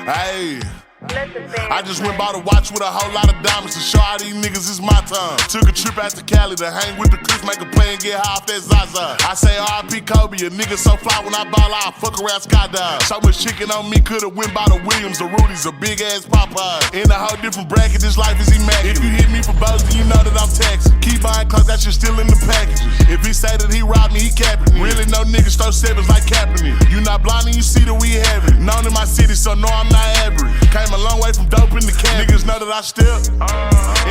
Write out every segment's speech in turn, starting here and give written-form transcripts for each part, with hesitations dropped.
Hey. I just went bought a watch with a whole lot of diamonds to show all these niggas it's my time. Took a trip out to Cali to hang with the clips, make a play and get high off that Zaza. I say R.I.P. Kobe, a nigga so fly when I ball out, fuck around skydive. So much chicken on me, coulda went by the Williams, the Rudies, a big ass Popeye. In a whole different bracket, this life is immaculate. If you hit me for bows, then you know that I'm taxing. Keep buying clothes, that shit still in the packages. If he say that he robbed me, he capping me. Really no niggas throw sevens like Kaepernick. You not blind and you see that we have it. Known in my city, so no I'm not average. Came a long way from dope in the can. Niggas know that I step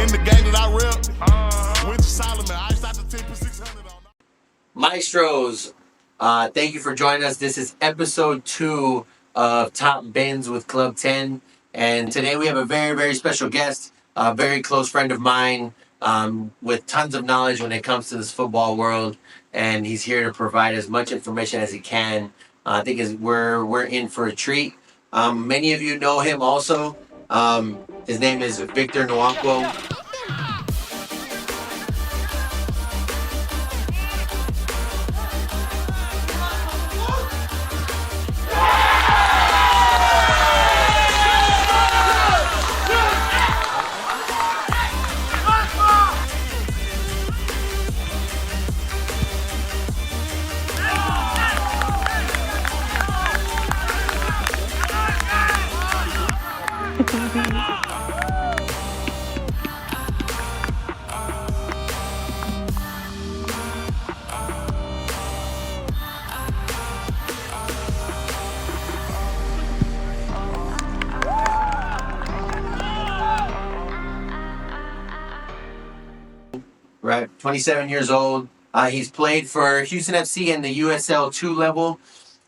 in the game that I rep. Went to Solomon, I shot the 10 for 600 on. Maestros, thank you for joining us. This is episode 2 of Top Bins with Club 10. And today we have a very, very special guest, a very close friend of mine with tons of knowledge when it comes to this football world. And he's here to provide as much information as he can. I think we're in for a treat. Many of you know him also. His name is Victor Nwankwo. Right, 27 years old. He's played for Houston FC in the USL 2 level.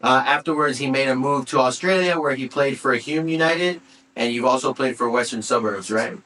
Afterwards, he made a move to Australia where he played for Hume United, and you've also played for Western Suburbs, right?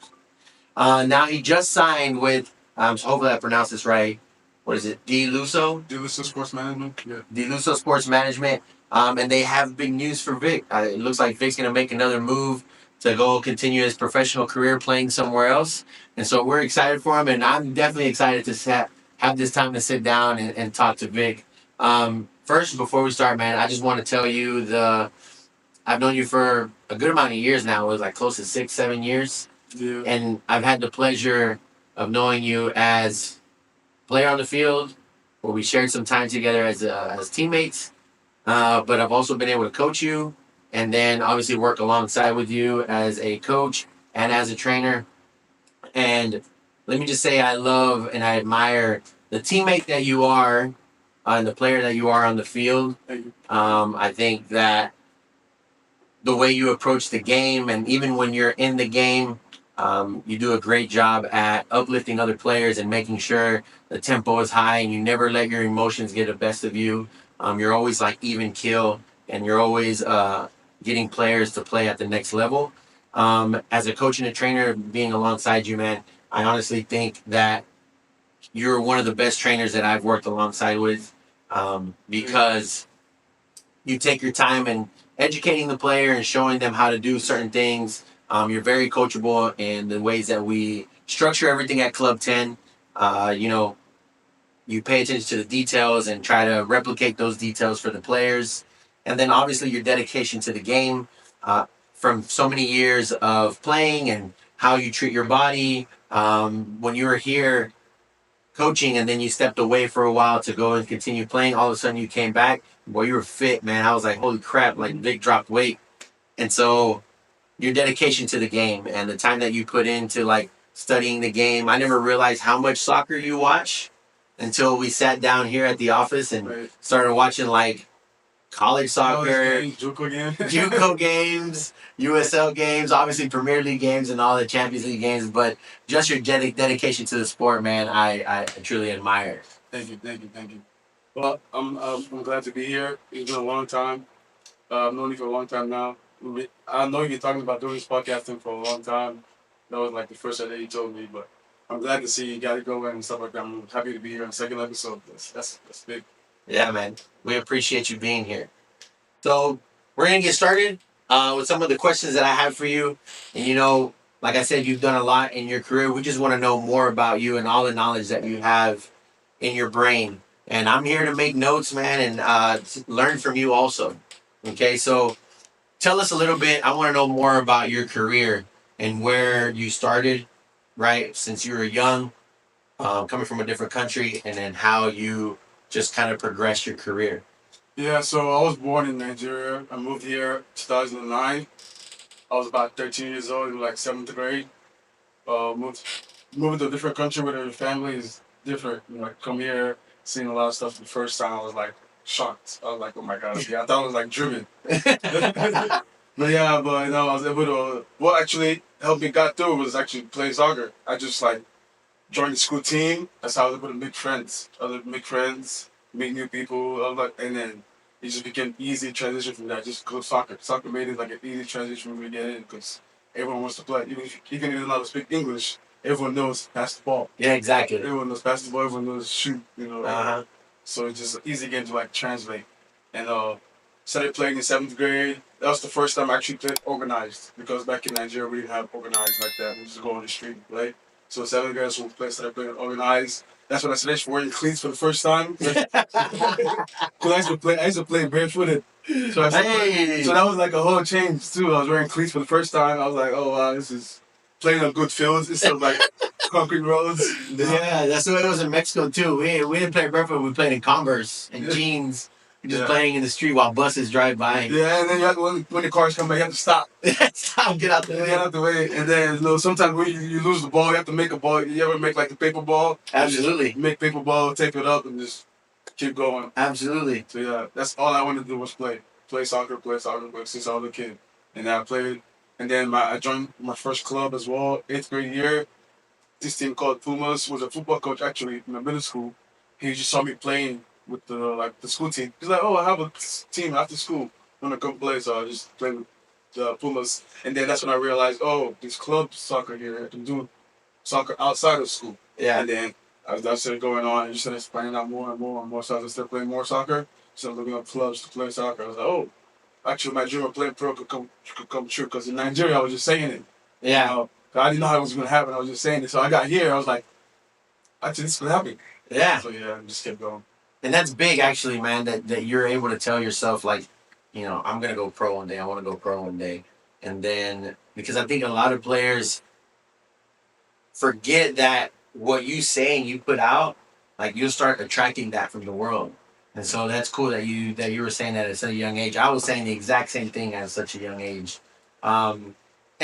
Now he just signed with, hopefully I pronounced this right. What is it? DeLusso? DeLusso Sports Management, yeah. DeLusso Sports Management. And they have big news for Vic. It looks like Vic's going to make another move to go continue his professional career playing somewhere else. And so we're excited for him, and I'm definitely excited to have this time to sit down and talk to Vic. First, before we start, man, I just want to tell you I've known you for a good amount of years now. It was like close to 6-7 years. Yeah. And I've had the pleasure of knowing you as a player on the field, where we shared some time together as teammates. But I've also been able to coach you, and then obviously work alongside with you as a coach and as a trainer. And let me just say I love and I admire the teammate that you are and the player that you are on the field. Thank you. I think that the way you approach the game, and even when you're in the game, you do a great job at uplifting other players and making sure the tempo is high and you never let your emotions get the best of you. You're always like even keel, and you're always getting players to play at the next level. As a coach and a trainer, being alongside you, man, I honestly think that you're one of the best trainers that I've worked alongside with, because you take your time in educating the player and showing them how to do certain things. You're very coachable in the ways that we structure everything at Club 10. You pay attention to the details and try to replicate those details for the players. And then obviously your dedication to the game, from so many years of playing and how you treat your body. When you were here coaching and then you stepped away for a while to go and continue playing, all of a sudden you came back. Boy, you were fit, man. I was like, holy crap, like Vic dropped weight. And so your dedication to the game and the time that you put into like studying the game, I never realized how much soccer you watch until we sat down here at the office and started watching like college soccer, JUCO games, USL games, obviously Premier League games and all the Champions League games. But just your dedication to the sport, man, I truly admire. Thank you. Well, I'm glad to be here. It's been a long time. I've known you for a long time now. I know you've been talking about doing this podcasting for a long time. That was like the first day you told me, but I'm glad to see you got it going and stuff like that. I'm happy to be here on the second episode. That's big. Yeah, man. We appreciate you being here. So we're going to get started with some of the questions that I have for you. And, like I said, you've done a lot in your career. We just want to know more about you and all the knowledge that you have in your brain. And I'm here to make notes, man, and learn from you also. Okay, so tell us a little bit. I want to know more about your career and where you started, right? Since you were young, coming from a different country, and then how you just kind of progressed your career. Yeah, so I was born in Nigeria. I moved here 2009. I was about 13 years old in like seventh grade. Moved moving to a different country with your family is different. You know, like come here, seeing a lot of stuff the first time, I was like shocked. I was like, oh my god, yeah, I thought it was like driven. But yeah, but you know, I was able to. What actually helped me got through was actually playing soccer. I just like joined the school team. That's how I was able to make friends, meet new people. I was like, and then it just became easy transition from that. Just go soccer. Soccer made it like an easy transition for me to get in because everyone wants to play. Even if you don't know how to speak English, everyone knows pass the ball. Yeah, exactly. Everyone knows pass the ball. Everyone knows shoot. You know. Uh-huh. So it's just an easy game to like translate. And started playing in seventh grade. That was the first time I actually played organized because back in Nigeria we didn't have organized like that. We just go on the street and play. So seventh grade is when we started playing organized. That's when I started wearing cleats for the first time. Cause I used to play barefooted. So so that was like a whole change too. I was wearing cleats for the first time. I was like, oh wow, this is playing on good fields instead of like concrete roads. Yeah, that's the way it was in Mexico too. We didn't play barefoot. We played in Converse and jeans. We're just playing in the street while buses drive by. Yeah, and then you have, when the cars come by, you have to stop. Stop, get out the way. Get out the way. And then sometimes when you lose the ball, you have to make a ball. You ever make like the paper ball? Absolutely. Make paper ball, tape it up, and just keep going. Absolutely. So yeah, that's all I wanted to do was play soccer since I was a kid. And I played, and then I joined my first club as well, 8th grade year. This team called Pumas was a football coach actually in the middle school. He just saw me playing with the school team. He's like, oh, I have a team after school. I'm gonna come play, so I just played with the Pumas. And then that's when I realized, oh, these club soccer here, I can do soccer outside of school. Yeah. And then as I started going on, and just started finding out more and more and more. So I started playing more soccer. So looking up clubs to play soccer. I was like, oh, actually my dream of playing pro could come true. Because in Nigeria, I was just saying it. Yeah. You know, I didn't know how it was going to happen. I was just saying it. So I got here. I was like, actually, this could happen. Yeah. So yeah, I just kept going. And that's big, actually, man, that you're able to tell yourself, like, you know, I'm going to go pro one day. I want to go pro one day. And then, because I think a lot of players forget that what you say and you put out, like, you'll start attracting that from the world. And so that's cool that you were saying that at such a young age. I was saying the exact same thing at such a young age. And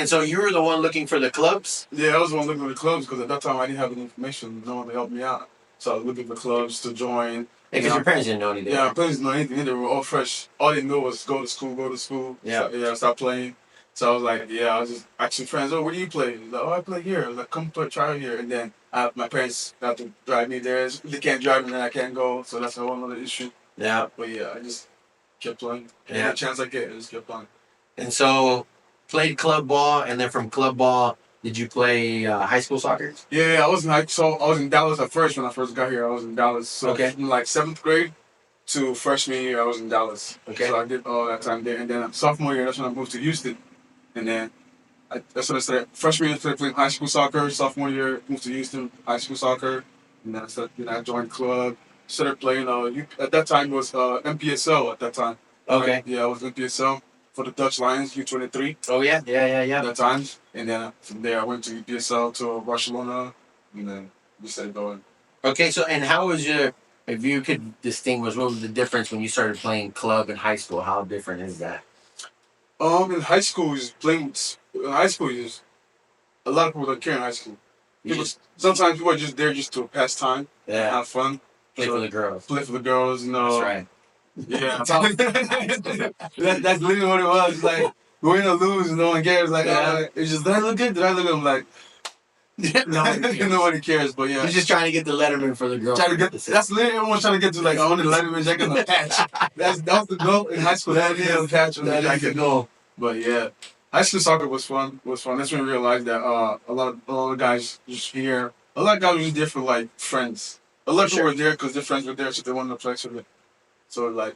so you were the one looking for the clubs? Yeah, I was the one looking for the clubs because at that time I didn't have any information. No one to help me out. So I was looking for clubs to join. Because your parents didn't know anything. Yeah, my parents didn't know anything either. We were all fresh. All they knew was go to school. Yeah. So, yeah, stop playing. So I was like, yeah, I was just asking friends, oh, where do you play? Like, oh, I play here. I was like, come play, try here. And then my parents got to drive me there. They can't drive me, then I can't go. So that's a whole other issue. Yeah. But yeah, I just kept playing. Yeah. Every chance I get, I just kept playing. And so, played club ball, and then from club ball, did you play high school soccer? Yeah, I was in Dallas at first when I first got here. I was in Dallas. So Okay. from like 7th grade to freshman year, I was in Dallas. Okay. So I did all that time there. And then sophomore year, that's when I moved to Houston. And then that's when I started. Freshman year, I started playing high school soccer. Sophomore year, moved to Houston, high school soccer. And then I joined club. Started playing. At that time it was MPSL at that time. Okay. Yeah, I was MPSL for the Dutch Lions U23. Oh, yeah? Yeah. At that time. And then from there, I went to UPSL to Barcelona. And then we started going. Okay, so, and how was if you could distinguish, what was the difference when you started playing club in high school? How different is that? In high school, a lot of people don't care in high school. Sometimes people are just there just to pass time, have fun. Play for the girls. Play for the girls, you know. That's right. Yeah, that's literally what it was. It's like win or lose, no one cares. Like, it's just, did I look good? Did I look good? I'm like, nobody cares. But yeah, You're just trying to get the letterman for the girls. That's literally everyone's trying to get to. Like, I want the letterman jacket on the patch. That was the goal in high school. That is the patch on the That is jacket. the goal. But yeah, high school soccer was fun. That's when we realized that a lot of guys just here. A lot of guys were just there for like friends. A lot of people were there because their friends were there, so they wanted to play. So like,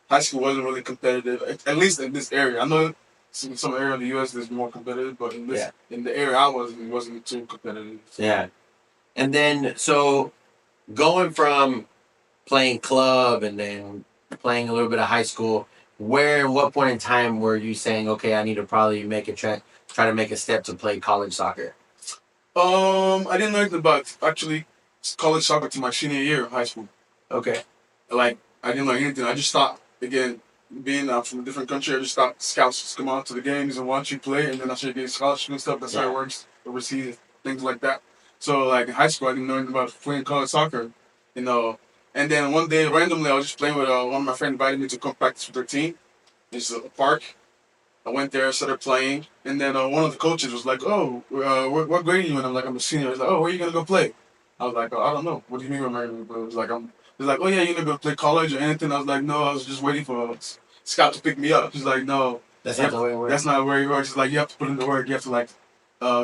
high school wasn't really competitive. At least in this area, I know some area of the U.S. is more competitive, but in the area I was, it wasn't too competitive. So. Yeah, and then so going from playing club and then playing a little bit of high school, where and what point in time were you saying, okay, I need to probably make a try to make a step to play college soccer? I didn't know anything about actually college soccer to my senior year of high school. Okay. Like I didn't know anything. I just thought again, being from a different country, I just thought scouts just come out to the games and watch you play, and then I started getting scholarship and stuff. That's how it works overseas, things like that. So like in high school, I didn't know anything about playing college soccer, you know. And then one day, randomly, I was just playing with one of my friends invited me to come practice with their team. It's a park. I went there, started playing, and then one of the coaches was like, "Oh, what grade are you in?" I'm like, "I'm a senior." He's like, "Oh, where are you gonna go play?" I was like, "Oh, I don't know. What do you mean where am I gonna go?" It was like, He's like, "Oh yeah, you gonna go play college or anything?" I was like, "No, I was just waiting for a scout to pick me up." He's like, "No, That's not the way it works. that's not where it works. It's like you have to put in the work. You have to like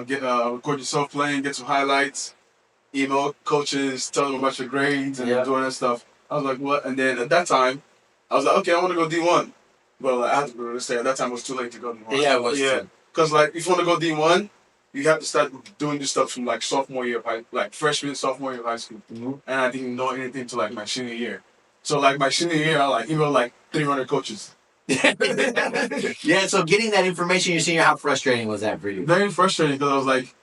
get record yourself playing, get some highlights, email coaches, tell them about your grades and doing that stuff." I was like, "What?" And then at that time, I was like, "Okay, I want to go D1." Well, like, I had to go to say at that time it was too late to go D1. Yeah, it was. Yeah, because like if you want to go D1, you have to start doing this stuff from like sophomore year of like freshman, sophomore year of high school. Mm-hmm. And I didn't know anything till like my senior year. So like my senior year, I like emailed like 300 coaches. Yeah, so getting that information your senior, how frustrating was that for you? Very frustrating because I was like,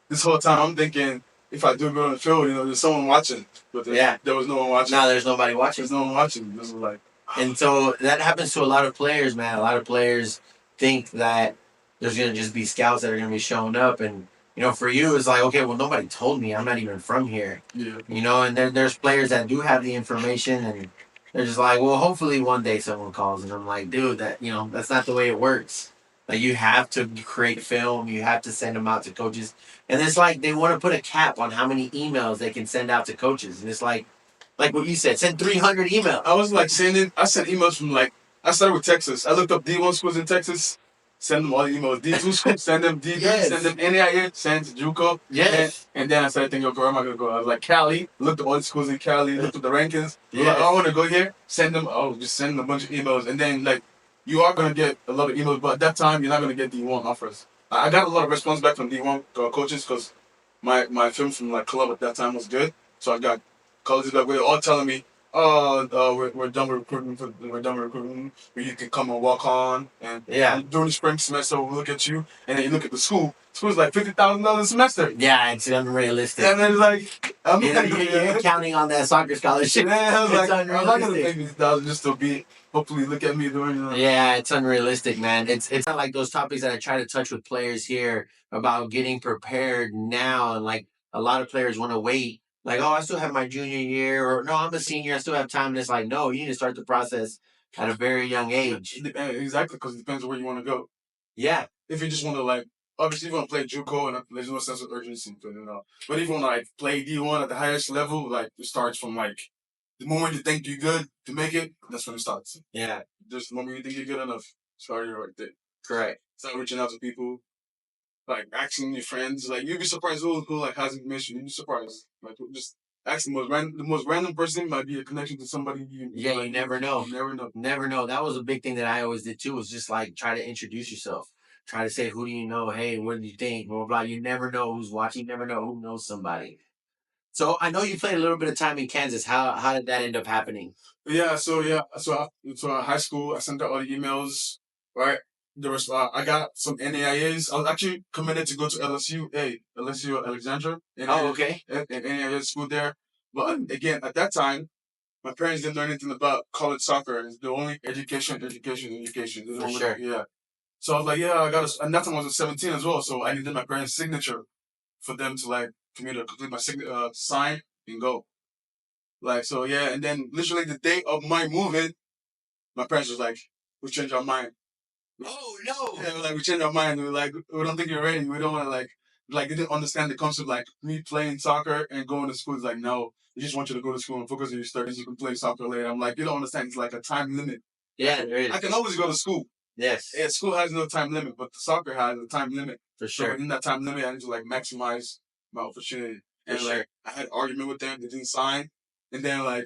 this whole time I'm thinking, if I do go on the field, there's someone watching. But there was no one watching. No, there's nobody watching. There's no one watching. This was like, and so that happens to a lot of players, man. A lot of players think that there's gonna just be scouts that are gonna be showing up, and for you, it's like, okay, well, nobody told me. I'm not even from here. Yeah. And there's players that do have the information, and they're just like, well, hopefully one day someone calls, and I'm like, dude, that's not the way it works. Like, you have to create film, you have to send them out to coaches, and it's like they want to put a cap on how many emails they can send out to coaches, and it's like what you said, send 300 emails. I was like I sent emails from I started with Texas. I looked up D1 schools in Texas, send them all the emails. D2 schools, send them D3, send them NAIA, send to JUCO. Yes. And then I started thinking, okay, where am I going to go? I was like, Cali, looked at all the schools in Cali, looked at the rankings. Yeah. Like, I want to go here, send them, just send them a bunch of emails. And then, you are going to get a lot of emails, but at that time, you're not going to get D1 offers. I got a lot of response back from D1 coaches because my film from, club at that time was good. So I got colleges that were all telling me, we're done with recruiting. We're done with recruiting. You can come and walk on. And during the spring semester, we'll look at you. And then you look at the school. School's like $50,000 a semester. Yeah, it's unrealistic. And then like, you're counting on that soccer scholarship. Yeah, I was like, I'm not gonna pay $50,000 just to hopefully look at me doing. Yeah, it's unrealistic, man. It's not like those topics that I try to touch with players here about getting prepared now, and like a lot of players want to wait. Like, oh, I still have my junior year, or no, I'm a senior, I still have time. And it's like, no, you need to start the process at a very young age. Exactly, because it depends on where you want to go. Yeah. If you just want to obviously you want to play JUCO, and there's no sense of urgency, but if you want to play D1 at the highest level, it starts from the moment you think you're good to make it, that's when it starts. Yeah. Just the moment you think you're good enough, start right there. Correct. Start reaching out to people, asking your friends. You'd be surprised who has information. You'd be surprised. Just ask the most random person might be a connection to somebody. You never know. You never know. Never know. That was a big thing that I always did too. Was just try to introduce yourself. Try to say, who do you know? Hey, what do you think? Blah, blah, blah. You never know who's watching. You never know who knows somebody. So I know you played a little bit of time in Kansas. How did that end up happening? Yeah. So high school, I sent out all the emails. Right. There was I got some NAIAs. I was actually committed to go to LSU Alexandria. Okay. An NAIA school there. But again, at that time, my parents didn't know anything about college soccer. It's the only education. For sure. Yeah. So I was like, yeah, I got and that time I was 17 as well. So I needed my parents' signature for them to for me to complete my sign and go. So yeah, and then literally the day of my moving, my parents was like, we changed our mind. Oh no! Yeah, we changed our mind. We were we don't think you're ready. We don't want to they didn't understand the concept me playing soccer and going to school. It's like, no, we just want you to go to school and focus on your studies. You can play soccer later. I'm like, you don't understand. It's like a time limit. Yeah, there is. I can always go to school. Yes. Yeah, school has no time limit, but the soccer has a time limit. For sure. So in that time limit, I need to maximize my opportunity. And I had an argument with them. They didn't sign. And then I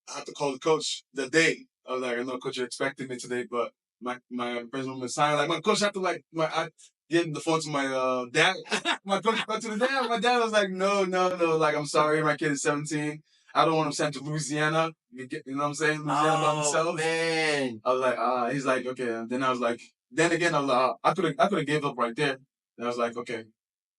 had to call the coach the day. I was like, I know coach, you're expecting me today, but my principal would sign. My coach had to I gave the phone to my dad. My coach went to the dad. My dad was like, no. I'm sorry, my kid is 17. I don't want to send to Louisiana. You know what I'm saying? Louisiana by themselves. Man. I was like, he's like, okay. And then I was like, then again, I was like, I could have gave up right there. And I was like, okay,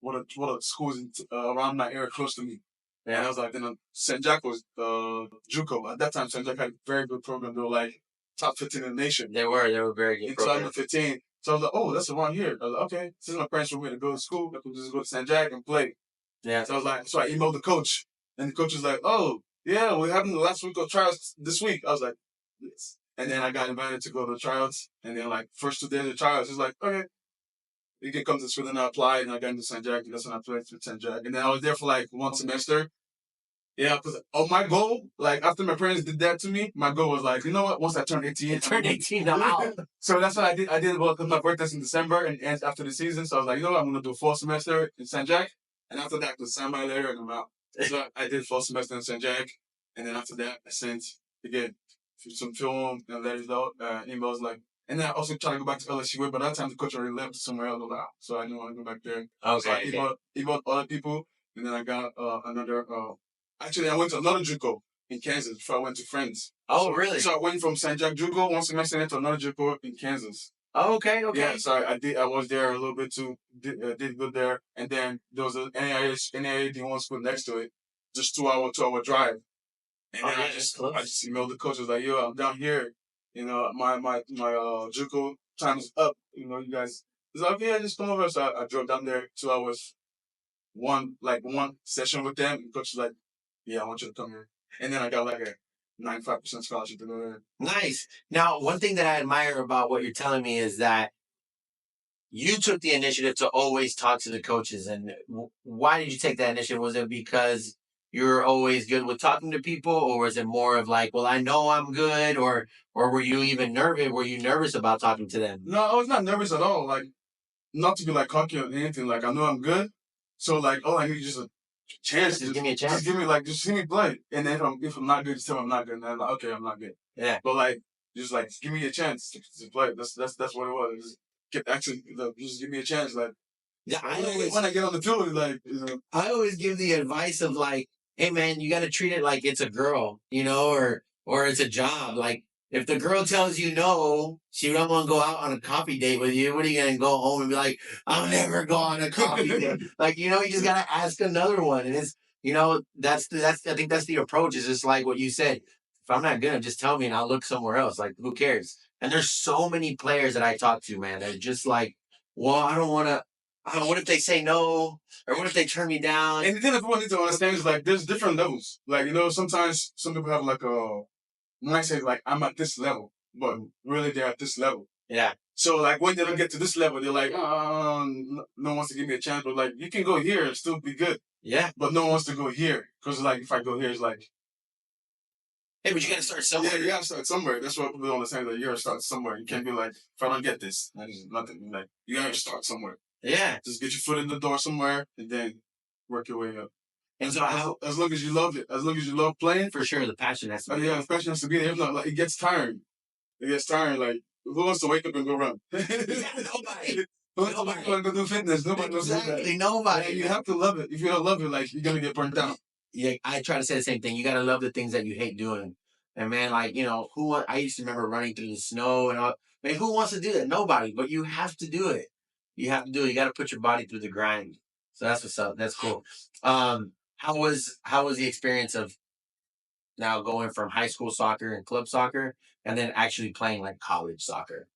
what are schools around my area close to me? Yeah. And I was like, then St. Jack was JUCO. At that time, St. Jack had a very good program. They were like top 15 in the nation. They were very good. In 2015. So I was like, oh, that's around here. I was like, okay, since my parents want me to go to school, I could just go to St. Jack and play. Yeah. So I was like, so I emailed the coach. And the coach was like, oh, yeah, we're having the last week of tryouts this week. I was like, yes. And then I got invited to go to the tryouts. And then, like, first 2 days of the tryouts, he's like, okay, you can come to school. And I applied, and I got into St. Jack. And that's when I played for St. Jack. And then I was there for, like, 1 semester. Yeah, because my goal, like, after my parents did that to me, my goal was like, you know what? Once I turn 18, I'm out. So that's what I did. I did it because my birthday's in December and ends after the season. So I was like, you know what? I'm going to do a 4 semester in St. Jack. And after that, I could sign my letter and I'm out. So I did 4 semester in St. Jack. And then after that, I sent, again, some film and letters out, emails like, and then I also tried to go back to LSU, but by that time the coach already left somewhere else. So I didn't want to go back there. Okay. So I emailed other people. And then I got another, actually, I went to another JUCO in Kansas before I went to Friends. Oh, really? So I went from St. Jack JUCO 1 semester to another JUCO in Kansas. Oh, okay. Yeah, so I was there a little bit too. Did good there, and then there was an NAIA D1 school next to it, just 2 hour drive. And then I just emailed the coach. I was like, yo, I'm down here. You know, my JUCO time is up. You know, you guys. He's like, okay, yeah, just come over. So I drove down there 2 hours, one session with them. And the coach was like, yeah, I want you to come here. And then I got like a 95% scholarship to go there. Nice. Now, one thing that I admire about what you're telling me is that you took the initiative to always talk to the coaches. And why did you take that initiative? Was it because you're always good with talking to people, or was it more of like, well, I know I'm good, or were you even nervous? Were you nervous about talking to them? No, I was not nervous at all. Like, not to be like cocky or anything. Like, I know I'm good. So like, oh, I need just a chance. Just give me a chance. Just see me play. And then if I'm not good, just tell me I'm not good. And I'm like, okay, I'm not good. Yeah. But like, just like, give me a chance to play. That's what it was. Just just give me a chance. Like, yeah, when I get on the field, like, you know. I always give the advice of like, hey man, you got to treat it like it's a girl, you know, or it's a job. Like, if the girl tells you no, she don't want to go out on a coffee date with you. What are you going to go home and be like, I'll never go on a coffee date? Like, you know, you just got to ask another one. And it's, you know, I think that's the approach. Is just like what you said. If I'm not good, just tell me and I'll look somewhere else. Like, who cares? And there's so many players that I talk to, man, that are just like, well, I don't want to. What if they say no? Or what if they turn me down? And the thing that people need to understand is like, there's different levels. Like, you know, sometimes some people have like mindset like, I'm at this level, but really they're at this level. Yeah. So like when they don't get to this level, they're like, no one wants to give me a chance. But like, you can go here and still be good. Yeah. But no one wants to go here because like if I go here, it's like, hey, but you got to start somewhere. Yeah, you got to start somewhere. That's what people don't understand. That you got to start somewhere. You can't be like, if I don't get this, there's nothing. Like, you got to start somewhere. Yeah. Just get your foot in the door somewhere and then work your way up. And so as long as you love it, as long as you love playing, for sure, the passion has to be. Yeah, the passion has to be there. If not, like, it gets tiring. Like, who wants to wake up and go run? Nobody. Who wants to go do fitness? Nobody wants to do that. Exactly, nobody. You have to love it. If you don't love it, like, you're going to get burnt out. Yeah, I try to say the same thing. You got to love the things that you hate doing. And man, like, you know, I used to remember running through the snow and all. Man, who wants to do that? Nobody. But you have to do it. You have to do it. You got to put your body through the grind. So that's what's up. That's cool. How was the experience of now going from high school soccer and club soccer and then actually playing like college soccer?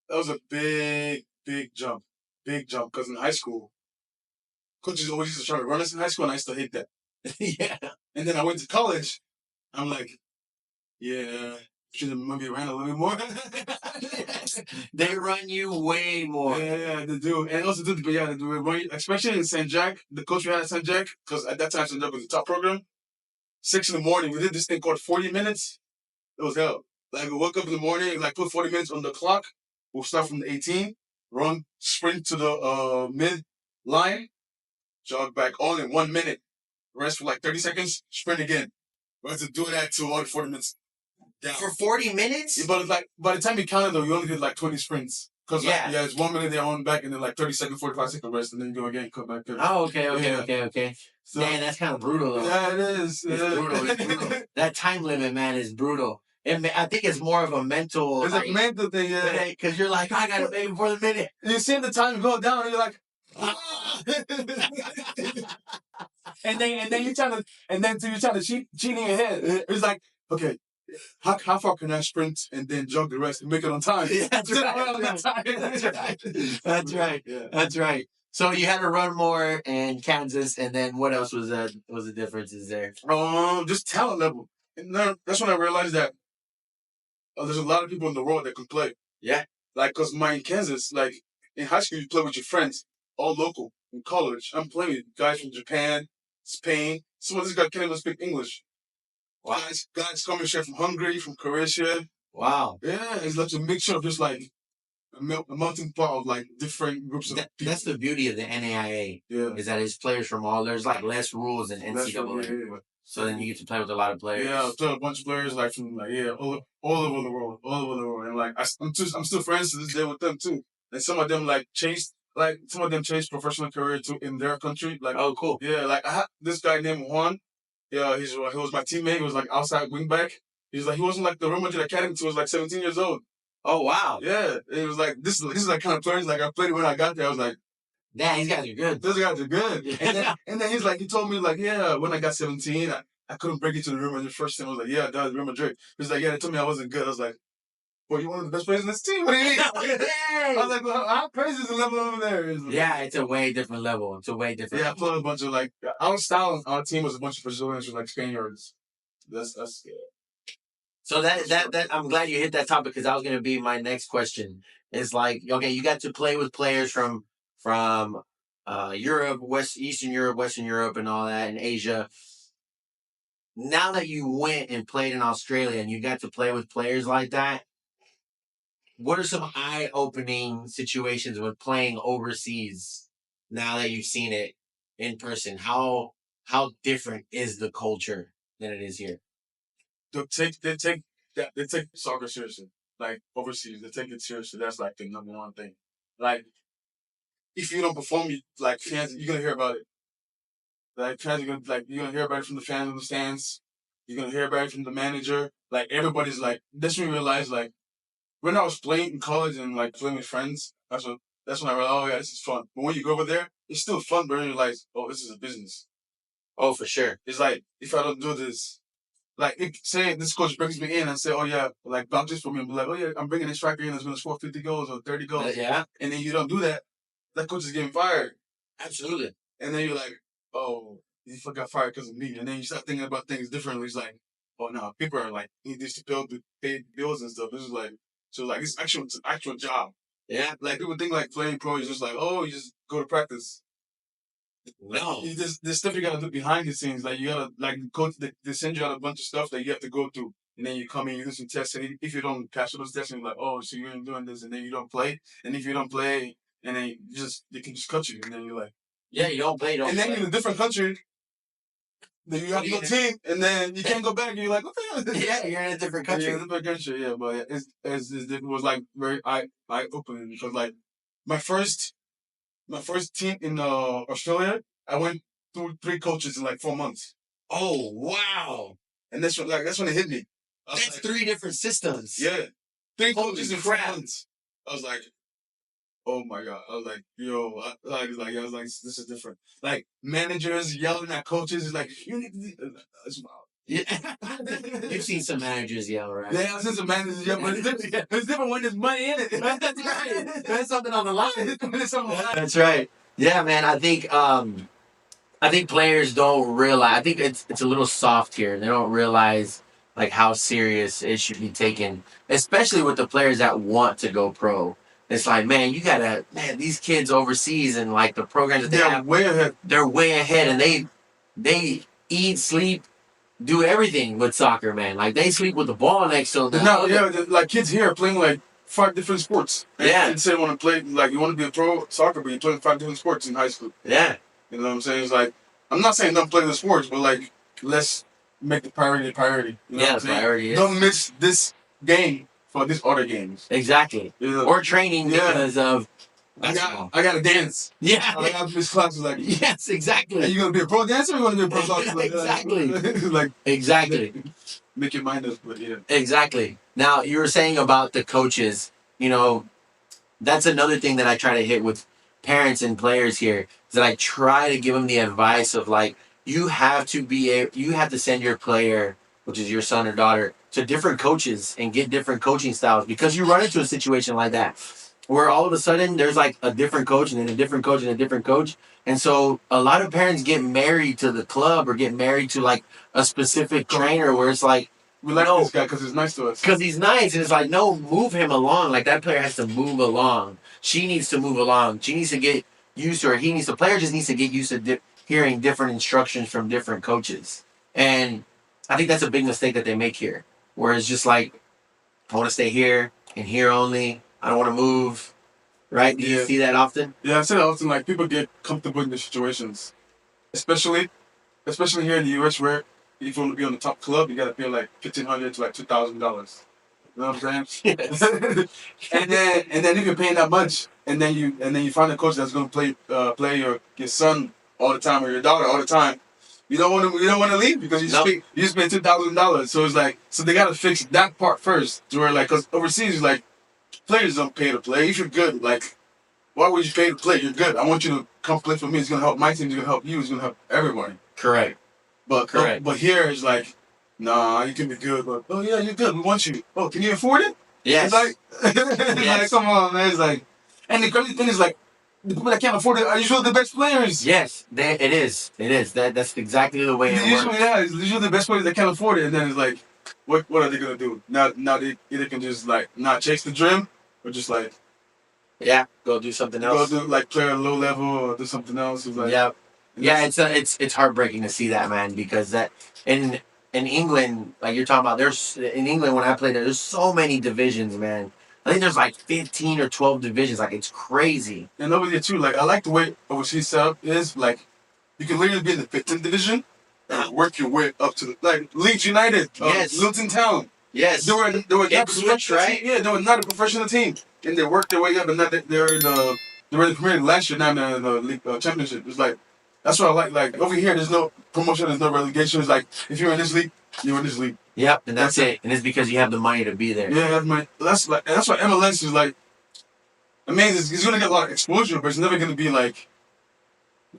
That was a big jump. Big jump. Because in high school, coaches always used to try to run us in high school, and I used to hate that. Yeah. And then I went to college. I'm like, yeah, should have maybe ran a little bit more. They run you way more. Yeah, they do. And also, they do. Especially in St. Jack, the coach we had at St. Jack, because at that time, St. Jack was the top program. 6 in the morning, we did this thing called 40 minutes. It was hell. Like, we woke up in the morning, like, put 40 minutes on the clock. We'll start from the 18, run, sprint to the mid line, jog back all in 1 minute. Rest for like 30 seconds, sprint again. We had to do that to all the 40 minutes. Down. For 40 minutes? Yeah, but it's like, by the time you counted though, you only did like 20 sprints. Cause it's 1 minute they're on back and then like 30-second, 45-second rest, and then you go again, come back. Oh, okay. So, man, that's kind of brutal though. Yeah, it is. It's brutal. That time limit, man, is brutal. And I think it's more of a mental. It's a mental thing, yeah. Because you're like, I gotta make before the minute. You see the time go down, and you're like, and then you're trying to cheating ahead. It's like, okay, how far can I sprint and then jog the rest and make it on time? Yeah, that's right. That's right. Yeah. That's right. So you had to run more in Kansas, and then what else was the differences there? Just talent level. And that's when I realized that there's a lot of people in the world that can play. Yeah. Like, cause in Kansas, like in high school, you play with your friends, all local. In college, I'm playing with guys from Japan, Spain. Some of these guys can't even speak English. Wow. Guys coming straight from Hungary, from Croatia. Wow. Yeah, it's like a mixture of just like a melting pot of like different groups of people. That's the beauty of the NAIA. Yeah. Is that it's players from there's like less rules than NCAA. Yeah. So then you get to play with a lot of players. Yeah, I play with a bunch of players like from all over the world, and like I'm still friends to this day with them too. And some of them chased professional career too in their country. Like, oh, cool. Yeah, like I had this guy named Juan. Yeah, he was my teammate. He was like outside wingback. He wasn't like the Real Madrid academy until he was like 17 years old. Oh wow. Yeah, it was like this is like kind of players like I played when I got there. I was like, yeah, these guys are good. Those guys are good. And then he told me like, yeah, when I got 17, I couldn't break into the Real Madrid first time. I was like, yeah, that was Real Madrid. He's like, yeah, they told me I wasn't good. I was like, well, you're one of the best players in this team. What do you mean? I was like, well, how crazy is the level over there? Yeah, it's a way different level. Yeah, I played a bunch of our style on our team was a bunch of Brazilians with like Spaniards. That's yeah. So that I'm glad you hit that topic because that was gonna be my next question. Is like, okay, you got to play with players from Europe, Eastern Europe, Western Europe, and all that, and Asia. Now that you went and played in Australia and you got to play with players like that, what are some eye-opening situations with playing overseas now that you've seen it in person? How different is the culture than it is here? They take soccer seriously. Like overseas, they take it seriously. That's like the number one thing. Like if you don't perform, fans, you're gonna hear about it. Like fans, you're gonna hear about it from the fans in the stands. You're gonna hear about it from the manager. Like everybody's like. That's when we realized like when I was playing in college and like playing with friends. That's when I realized, oh yeah, this is fun. But when you go over there, it's still fun, but you realize, oh, this is a business. Oh, for sure. It's like if I don't do this. Say this coach brings me in and say, oh yeah, like vouches for me and be like, oh yeah, I'm bringing this striker in that's going to score 50 goals or 30 goals. Yeah. And then you don't do that, that coach is getting fired. Absolutely. And then you're like, oh, he got fired because of me. And then you start thinking about things differently. It's like, oh no, people are like, need this to pay bills and stuff. This is like, so like it's an actual job. Yeah. Like people think like playing pro is just like, oh, you just go to practice. No. There's stuff you gotta do behind the scenes. Like you gotta coach. They send you out a bunch of stuff that you have to go through, and then you come in, you do some tests, and if you don't pass those tests, you're like, oh, so you're doing this, and then you don't play, and if you don't play, and then they can just cut you, and then you're like, yeah, you don't play, and then you're in a different country. Then you have to go team, and then you can't go back. And you're like, what the hell? Yeah, you're in a different country. Yeah, a different country. Yeah, but it was like very eye opening because like my first team in Australia, I went through 3 coaches in like 4 months. Oh wow! And that's when it hit me. That's like, 3 different systems. Yeah, 3 coaches in 4 crap. months. I was like, oh my god! I was like, yo, I was like, this is different. Like managers yelling at coaches is like, you need to do this. Yeah. You've seen some managers yell, right? Yeah, I've seen some managers yell, but it's different when there's money in it. That's right. There's something on the line. There's something on the line. That's right. Yeah, man. I think players don't realize. I think it's a little soft here. They don't realize like how serious it should be taken, especially with the players that want to go pro. It's like, man, these kids overseas and like the programs that they have, way ahead. They're way ahead, and they eat, sleep, do everything with soccer, man. Like they sleep with the ball next to them. Like kids here are playing like 5 different sports. And kids say want to play like you want to be a pro soccer, but you're playing 5 different sports in high school. Yeah. You know what I'm saying? It's like I'm not saying don't play the sports, but like let's make the priority a priority. You know what I'm saying? Priority. Don't miss this game for these other games. Exactly. You know? Or training because of I got to dance. Yeah. I got this class like yes, exactly. Are you gonna be a pro dancer or you gonna be a pro boxer? Like, exactly. like exactly. Make your mind up, but yeah. Exactly. Now you were saying about the coaches. You know, that's another thing that I try to hit with parents and players here is that I try to give them the advice of like you have to send your player, which is your son or daughter, to different coaches and get different coaching styles because you run into a situation like that where all of a sudden there's like a different coach and then a different coach and a different coach. And so a lot of parents get married to the club or get married to like a specific trainer where it's like, we like this guy because he's nice to us. Because he's nice, and it's like, no, move him along. Like that player has to move along. She needs to move along. She needs to get used to, or he needs. The player just needs to get used to hearing different instructions from different coaches. And I think that's a big mistake that they make here, where it's just like, I want to stay here and here only. I don't want to move. Right? Do you see that often? Yeah, I see that often. Like people get comfortable in the situations, especially here in the U.S. where if you want to be on the top club, you gotta pay like $1,500 to like $2,000. You know what I'm saying? Yes. and then if you're paying that much, and then you find a coach that's gonna play your son all the time or your daughter all the time, you don't want to leave because you just paid $2,000. So it's like they gotta fix that part first. To where like because overseas like players don't pay to play. If you're good, like why would you pay to play? You're good. I want you to come play for me. It's gonna help my team. It's gonna help you. It's gonna help everybody. Correct. But here it's like, nah, you can be good, but oh yeah, you're good. We want you. Oh, can you afford it? Yes. It's like, like come on, man. It's like, and the crazy thing is like, the people that can't afford it are usually the best players. Yes, it is. It is. That's exactly the way it usually, works. Yeah, it's usually the best players that can't afford it, and then it's like, what are they gonna do? Now they either can just like not chase the dream, or just like, go do something else. Go do like play at a low level or do something else. It's like, it's heartbreaking to see that, man, because that in England, like you're talking about, in England when I played there's so many divisions, man. I think there's like 15 or 12 divisions. Like it's crazy. And over there too, like I like the way overseas setup is. Like you can literally be in the 15th division and work your way up to like Leeds United, Luton Town. Yes, they were not a professional right? team. Yeah, they were not a professional team, and they worked their way up. And not that they were in the Premier League last year, now in the league championship. It's like that's what I like. Like over here, there's no promotion, there's no relegation. It's like if you're in this league, you're in this league. Yep, and that's it. And it's because you have the money to be there. Yeah, that's money. That's why MLS is like amazing. It's gonna get a lot of exposure, but it's never gonna be like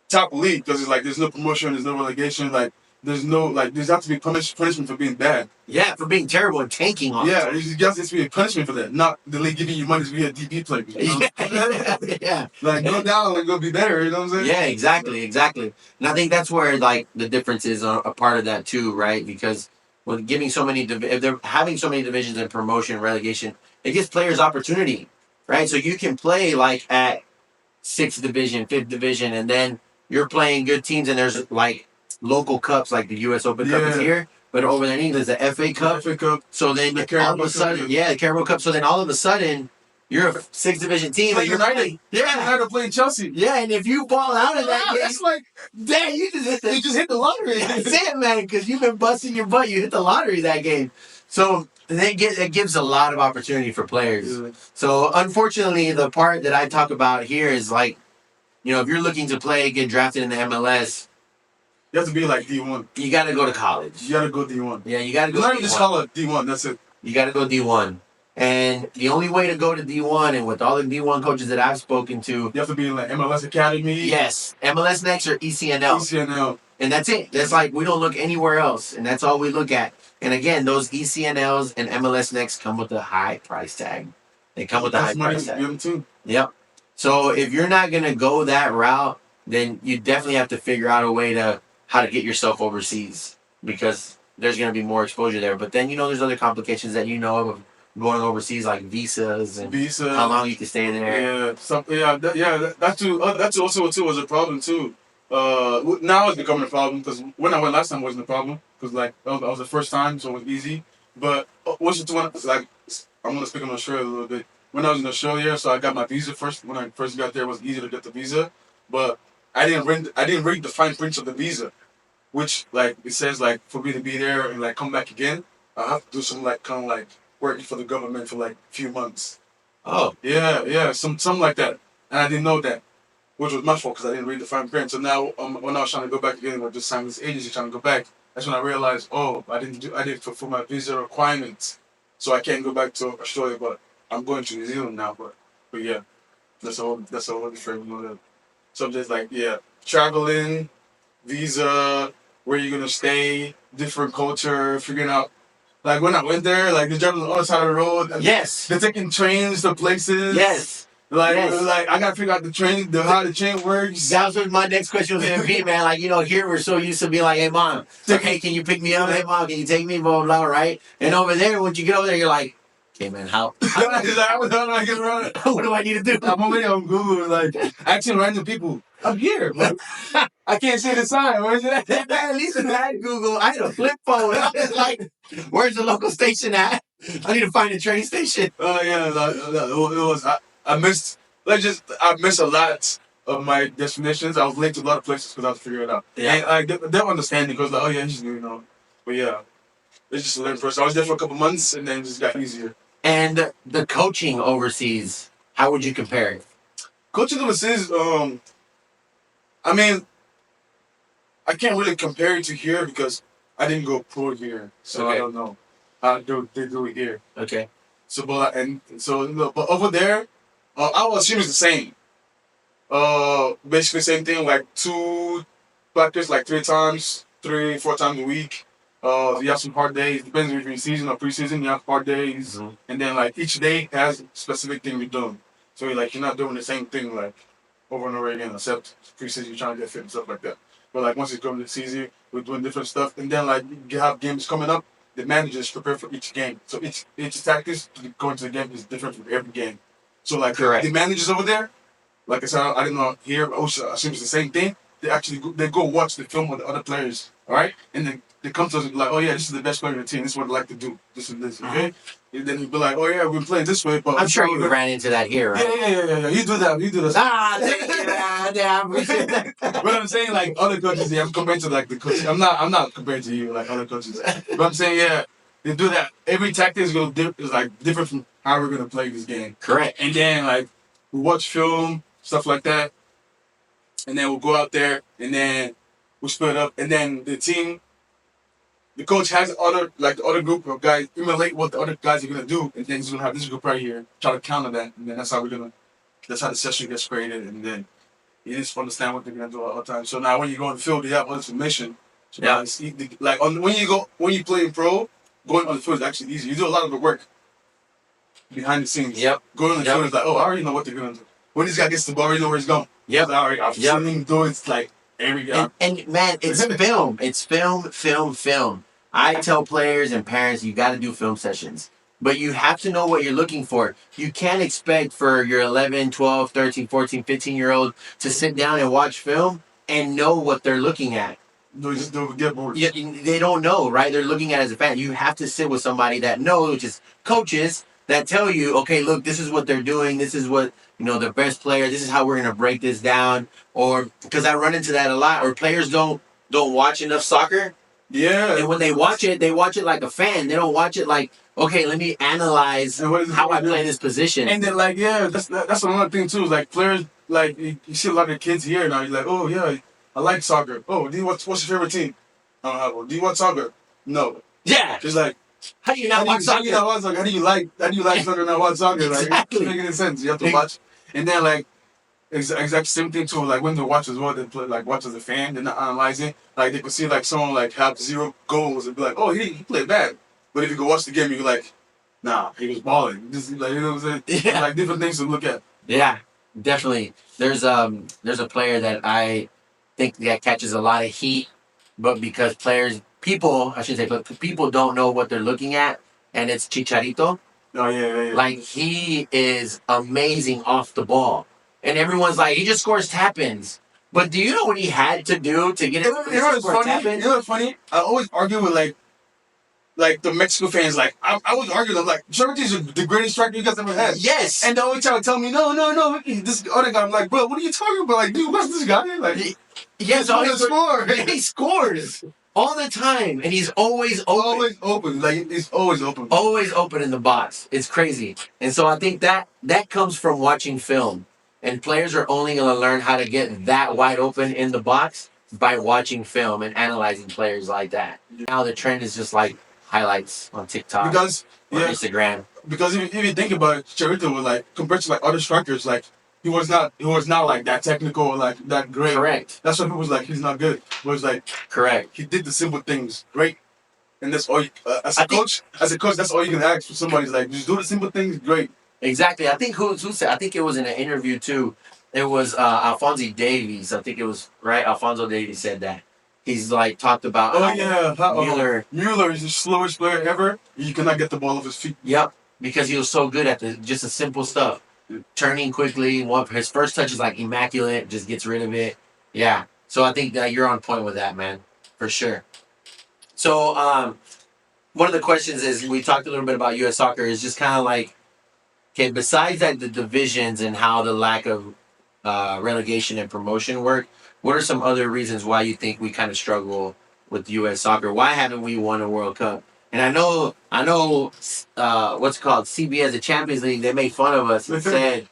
top league because it's like there's no promotion, there's no relegation. Like there's no like there's have to be punishment for being bad. Yeah, for being terrible and tanking on. Yeah, there's got to be a punishment for that. Not the league giving you money to be a DP player. You know? Yeah. Like go down and go be better. You know what I'm saying? Yeah, exactly. And I think that's where like the difference is a part of that too, right? Because with giving so many, if they're having so many divisions in promotion, relegation, it gives players opportunity, right? So you can play like at 6th division, 5th division, and then you're playing good teams, and there's like local cups like the U.S. Open Cup is here, but over there in England is the FA Cup. So then all of a sudden, the Carabao Cup. So then all of a sudden, you're a 6th division team. Like you're United. United playing Chelsea. Yeah, and if you ball out of that game, it's like, damn, you just hit the lottery. That's it, man, because you've been busting your butt. You hit the lottery that game. So it gives a lot of opportunity for players. Yeah. So unfortunately, the part that I talk about here is like, you know, if you're looking to play, get drafted in the MLS, you have to be like D1. You got to go to college. You got to go D1. Yeah, you got to go. Not just call it D1. That's it. You got to go D1. And the only way to go to D1, and with all the D1 coaches that I've spoken to, you have to be in like MLS Academy. Yes, MLS Next or ECNL. And that's it. That's like we don't look anywhere else, and that's all we look at. And again, those ECNLs and MLS Next come with a high price tag. They come with a high price tag. Too. Yep. So if you're not gonna go that route, then you definitely have to figure out a way to how to get yourself overseas, because there's going to be more exposure there. But then, you know, there's other complications that you know of going overseas, like visas and how long you can stay there. Yeah, that's also too was a problem too. Now it's becoming a problem because when I went last time it wasn't a problem because like that was the first time, so it was easy. But once it's like I'm gonna speak on Australia a little bit. When I was in Australia, so I got my visa first. When I first got there, it was easy to get the visa, but I didn't read the fine print of the visa, which like it says like for me to be there and like come back again, I have to do some like kind of like working for the government for like a few months. Oh. Yeah, something like that. And I didn't know that, which was my fault because I didn't read the fine print. So now, when I was trying to go back again, or just sign this agency trying to go back, that's when I realized, oh, I didn't fulfill my visa requirements, so I can't go back to Australia. But I'm going to New Zealand now. But yeah, that's a whole different, subjects like traveling, visa, where you're gonna stay, different culture, figuring out. Like when I went there, like they're driving on the other side of the road. And Yes. they're taking trains to places. Yes. Like I gotta figure out how the train works. That was what my next question was gonna be, man. Like, here we're so used to being like, hey mom, hey, can you pick me up? Hey mom, can you take me? Blah blah, right? And over there, once you get over there, you're like, okay man, how He's like, how do I get around? what do I need to do? I'm already on Google, like asking random people. I'm here, but I can't see the sign. Where's it at? At least I had Google. I had a flip phone. I was like, where's the local station at? I need to find a train station. Oh yeah, it was. I missed a lot of my destinations. I was late to a lot of places because I was figuring it out. Yeah. And I don't understand because like, oh yeah, just But yeah, it's just a learning process. I was there for a couple months and then it just got easier. And the coaching overseas, how would you compare it? Coaching overseas, I mean, I can't really compare it to here because I didn't go pro here, so Okay. I don't know how they do it here. Okay. So, but over there, I will assume it's the same. Basically same thing, like 2 practice, like 4 times a week. You have some hard days. Depends if you're in season or preseason. You have hard days, and then like each day has a specific thing you're doing. So you're not doing the same thing like over and over again, except preseason you're trying to get fit and stuff like that. But like once it's going to the season, we're doing different stuff, and then like you have games coming up. The managers prepare for each game, so each tactics going to the game is different for every game. So like the managers over there, like I said, I didn't know here. I assume it's the same thing. They actually go watch the film with the other players, all right, and then they come to us and be like, oh yeah, this is the best player in the team. This is what I like to do. This and this, okay. And then you'd be like, oh yeah, we've been playing this way, but I'm sure you ran into that here, right? Yeah. You do that. Damn. But I'm saying like other coaches, I'm comparing to like the coaches. I'm not comparing to you like other coaches. But I'm saying they do that. Every tactic is like different from how we're gonna play this game. Correct. And then like we watch film, stuff like that, and then we'll go out there and then we split up, and then the coach has the other group of guys emulate what the other guys are gonna do, and then he's gonna have this group right here try to counter that, and then that's how the session gets created, and then you just understand what they're gonna do all the time. So now when you go on the field, you have all this information. So now it's like when you play in pro, going on the field is actually easy. You do a lot of the work behind the scenes. Yep. Going on the field is like, oh, I already know what they're gonna do. When this guy gets the ball, I already know where he's going. Yep. I've seen him do it like every guy. And man, it's film. It's film. I tell players and parents, you got to do film sessions. But you have to know what you're looking for. You can't expect for your 11, 12, 13, 14, 15-year-old to sit down and watch film and know what they're looking at. No, just don't get bored. Yeah, they don't know, right? They're looking at it as a fan. You have to sit with somebody that knows, which is coaches, that tell you, okay, look, this is what they're doing. This is what, the best player. This is how we're going to break this down. Or, because I run into that a lot, or players don't watch enough soccer. Yeah. And when they watch it like a fan. They don't watch it like, okay, let me analyze how I play this position. And then like, that's another thing too. Like players, like you see a lot of kids here now. You're like, oh yeah, I like soccer. Oh, what's your favorite team? I don't have one. Do you watch soccer? No. Yeah. Just like, how do you not watch soccer? How do you like soccer and not watch soccer? Exactly. Like, it doesn't make any sense. You have to watch. And then like, exact same thing too. Like when they watch as well, they play, like watch as a fan. They're not analyzing. Like they could see like someone like have 0 goals and be like, oh, he played bad. But if you go watch the game, you're like, nah, he was balling. Just like, you know what I'm saying? Yeah. Like different things to look at. Yeah, definitely. There's a player that I think that catches a lot of heat, but because people don't know what they're looking at, and it's Chicharito. Oh yeah. Like he is amazing off the ball, and everyone's like, he just scores tap-ins. But do you know what he had to do to get it? You know what's funny? I always argue with like the Mexico fans. Like I always argue with them. Like Chicharito's the greatest striker you guys ever had. Yes. And they always try to tell me, no. This other guy. I'm like, bro, what are you talking about? Like, dude, what's this guy? Like, yes, he scores. He scores all the time, and he's always open. Always open. Like it's always open. Always open in the box. It's crazy. And so I think that comes from watching film. And players are only going to learn how to get that wide open in the box by watching film and analyzing players like that. Now the trend is just like highlights on TikTok Because or Instagram. Because if you think about it, Charito was like compared to like other strikers, like he was not like that technical or like that great. Correct. That's why people was like he's not good. But it's like Correct. he did the simple things great, and that's all. As a coach, that's all you can ask for somebody. Is like just do the simple things great. Exactly. I think who said? I think it was in an interview too. It was Alphonso Davies. I think it was right. Alphonso Davies said that. He's like talked about. Oh yeah, Mueller is the slowest player ever. You cannot get the ball off his feet. Yep, because he was so good at just the simple stuff, turning quickly. His first touch is like immaculate. Just gets rid of it. Yeah. So I think that you're on point with that, man, for sure. So one of the questions is we talked a little bit about U.S. soccer. Is just kind of like, okay, besides that, the divisions and how the lack of relegation and promotion work, what are some other reasons why you think we kind of struggle with U.S. soccer? Why haven't we won a World Cup? And I know, what's it called, CBS, the Champions League, they made fun of us and said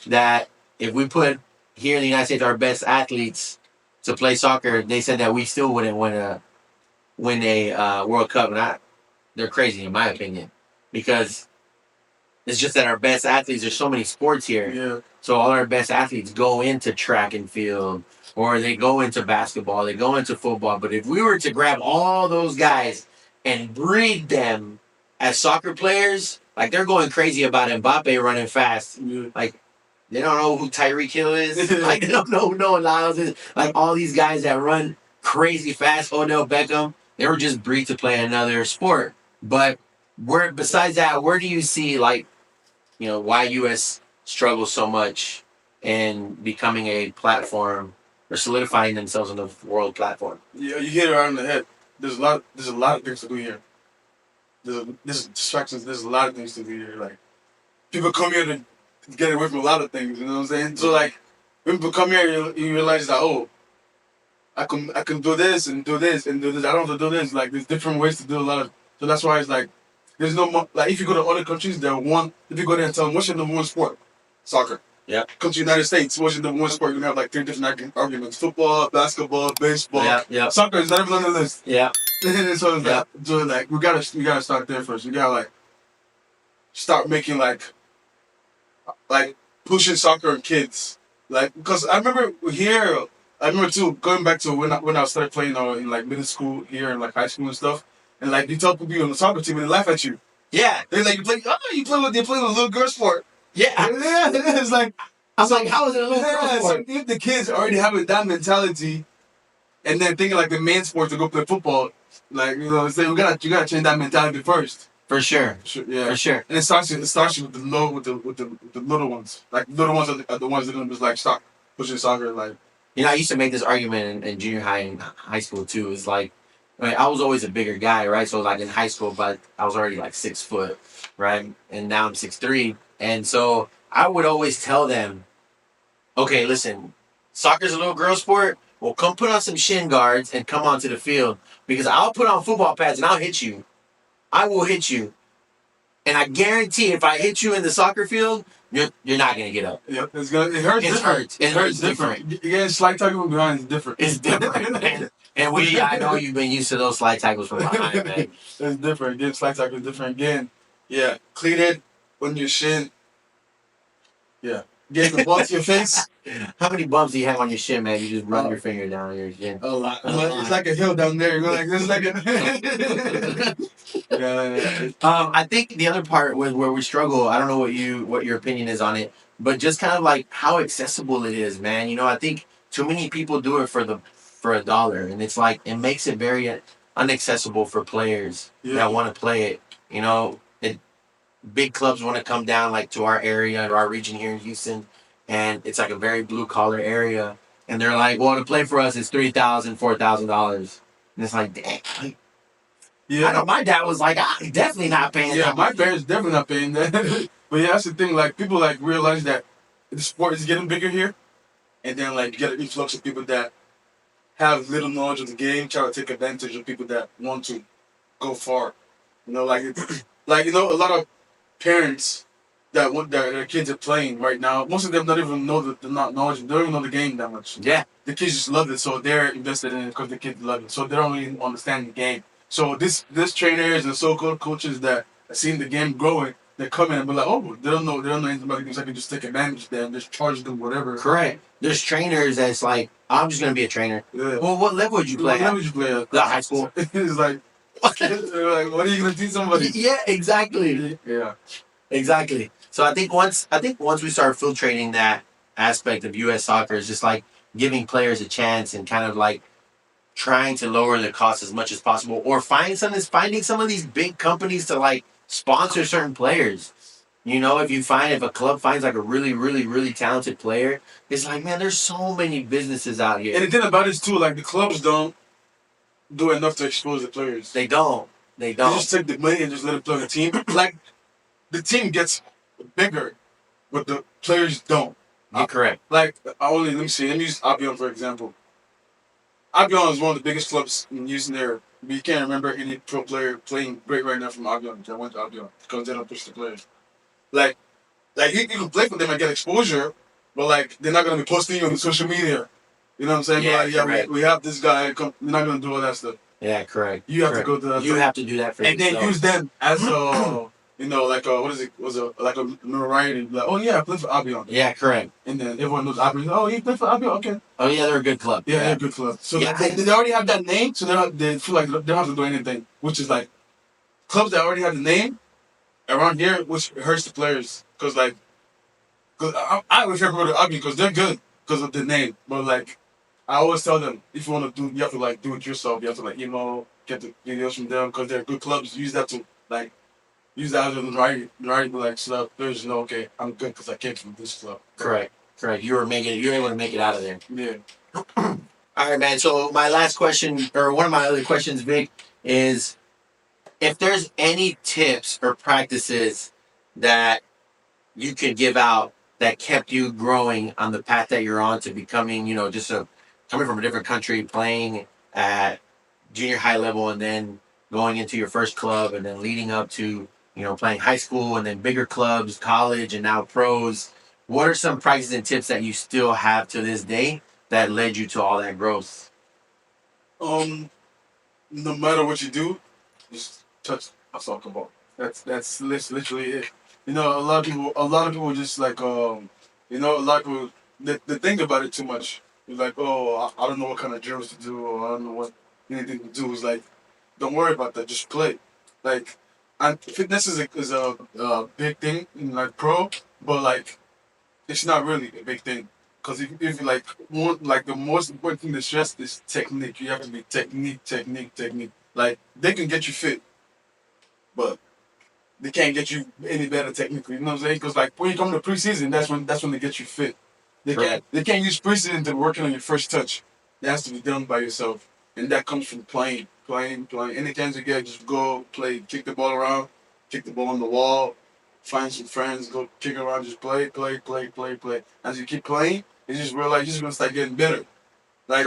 that if we put here in the United States our best athletes to play soccer, they said that we still wouldn't win a World Cup. And they're crazy, in my opinion, because it's just that our best athletes, there's so many sports here. Yeah. So all our best athletes go into track and field, or they go into basketball, they go into football. But if we were to grab all those guys and breed them as soccer players, like they're going crazy about Mbappe running fast. Yeah. Like they don't know who Tyreek Hill is. Like they don't know who Noah Lyles is. Like all these guys that run crazy fast, Odell Beckham, they were just breed to play another sport. But besides that, where do you see like, why U.S. struggles so much in becoming a platform or solidifying themselves on the world platform? Yeah, you hit it right on the head. There's a lot of things to do here. There's distractions. There's a lot of things to do here. Like people come here to get away from a lot of things. You know what I'm saying? So like when people come here, you realize that I can do this and do this and do this. I don't have to do this. Like there's different ways to do a lot of. So that's why it's like there's no more. Like if you go to other countries, if you go there and tell them what's your number one sport, soccer. Yeah. Come to the United States, what's your number one sport? You're gonna have like 3 different arguments: football, basketball, baseball. Yeah. Soccer is not even on the list. Yeah. So it's we gotta start there first. We gotta like start making like pushing soccer on kids. Like because I remember too going back to when I started playing in like middle school here and like high school and stuff. And like you tell people you're on the soccer team and they laugh at you. Yeah. They're like you play with a little girl sport. Yeah. It's like I was like, how is it a little girl sport? So if the kids already having that mentality and then thinking like the main sport to go play football, like you gotta change that mentality first. For sure. Yeah. For sure. And it starts with the little ones. Like little ones are the ones that are gonna just like stop pushing soccer. Like I used to make this argument in junior high and high school too. It's like I was always a bigger guy, right? So like in high school, but I was already like 6 foot, right? And now I'm 6'3". And so I would always tell them, okay, listen, soccer's a little girl sport. Well, come put on some shin guards and come onto the field because I'll put on football pads and I'll hit you. I will hit you. And I guarantee if I hit you in the soccer field, you're not going to get up. Yep, it hurts. It hurts different. Yeah, slight tackle from behind is different. It's different, man. And I know you've been used to those slide tackles from behind, man. It's different. Again, slight tackle is different. Again, yeah, cleated on your shin. Yeah. Get the ball to your face. How many bumps do you have on your shin, man? You just run your finger down your shin. A lot. It's like a hill down there. You're like this, like a. Yeah. I think the other part where we struggle, I don't know what your opinion is on it, but just kind of like how accessible it is, man. I think too many people do it for $1, and it's like it makes it very inaccessible for players that want to play it. Big clubs want to come down like to our area or our region here in Houston, and it's like a very blue collar area, and they're like, well, to play for us is $3,000, $4,000, and it's like, dang. I know my dad was like, I'm definitely not paying. Yeah, my parents definitely not paying that. But yeah, that's the thing. Like people like realize that the sport is getting bigger here, and then like get an influx of people that have little knowledge of the game try to take advantage of people that want to go far. You know, like it's, like you know, a lot of parents that want their kids are playing right now. Most of them don't even know they're not knowledge. They don't even know the game that much. Yeah. The kids just love it, so they're invested in it because the kids love it. So they don't really understand the game. So this trainers and so-called coaches that are seeing the game growing, they come in and be like, oh, they don't know anything about the game, so I can just take advantage of them, just charge them whatever. Correct. There's trainers that's like, I'm just gonna be a trainer. Yeah. Well, what level would you play? What level would you play at? The high school. It's like, like, what are you gonna teach somebody? Yeah, exactly. Yeah. Exactly. So I think once we start filtrating that aspect of U.S. soccer, is just like giving players a chance and kind of like trying to lower the cost as much as possible, or finding some of these big companies to like sponsor certain players. You know, if a club finds like a really, really, really talented player, it's like, man, there's so many businesses out here. And the thing about it is too, like the clubs don't do enough to expose the players. They don't. They just take the money and just let it play the team. Like the team gets bigger, but the players don't. You're correct. Like let me use Albion for example. Albion is one of the biggest clubs in using there. We can't remember any pro player playing great right now from Albion that went to Albion because they don't push the players. Like you can play for them and get exposure, but like they're not gonna be posting you on social media. You know what I'm saying? Yeah, Like, yeah, we have this guy. We're not gonna do all that stuff. Yeah, correct. You have to go to that. You have to do that for and yourself. then use them as a, you know, like a, what is it? Was a like a notoriety. Like, oh yeah, I played for Albion. Yeah, correct. And then everyone knows Albion. Oh, you played for Albion? Okay. Oh yeah, they're a good club. Yeah, they're a good club. So Yeah. they already have that name, so they feel like they don't have to do anything. Which is like clubs that already have the name around here, which hurts the players. Cause like, I wish I could go to Albion because they're good because of the name. But like, I always tell them if you want to do, you have to like do it yourself. You have to like email, get the videos from them because they're good clubs. Use that to like use that as a right, like so that players know, okay, I'm good because I came from this club. Correct. You're able to make it out of there. Yeah. All right, man. So my last question, or one of my other questions, Vic, is if there's any tips or practices that you could give out that kept you growing on the path that you're on to becoming, you know, coming from a different country, playing at junior high level, and then going into your first club, and then leading up to, you know, playing high school, and then bigger clubs, college, and now pros. What are some practices and tips that you still have to this day that led you to all that growth? No matter what you do, just touch a soccer ball. That's literally it. You know, a lot of people just like you know, a lot of people they think about it too much. It's like, oh, I don't know what kind of drills to do, or I don't know what anything to do. It's like, don't worry about that. Just play. Like, and fitness is a big thing in like pro, but like, it's not really a big thing. Because if you like want like the most important thing to stress is technique. You have to be technique. Like they can get you fit, but they can't get you any better technically. You know what I'm saying? Because like when you come to preseason, that's when they get you fit. They can't use preseason to working on your first touch. It has to be done by yourself, and that comes from playing. Any chance you get, just go play, kick the ball around, kick the ball on the wall, find some friends, go kick around, just play. As you keep playing, you just realize you're just gonna start getting better. Like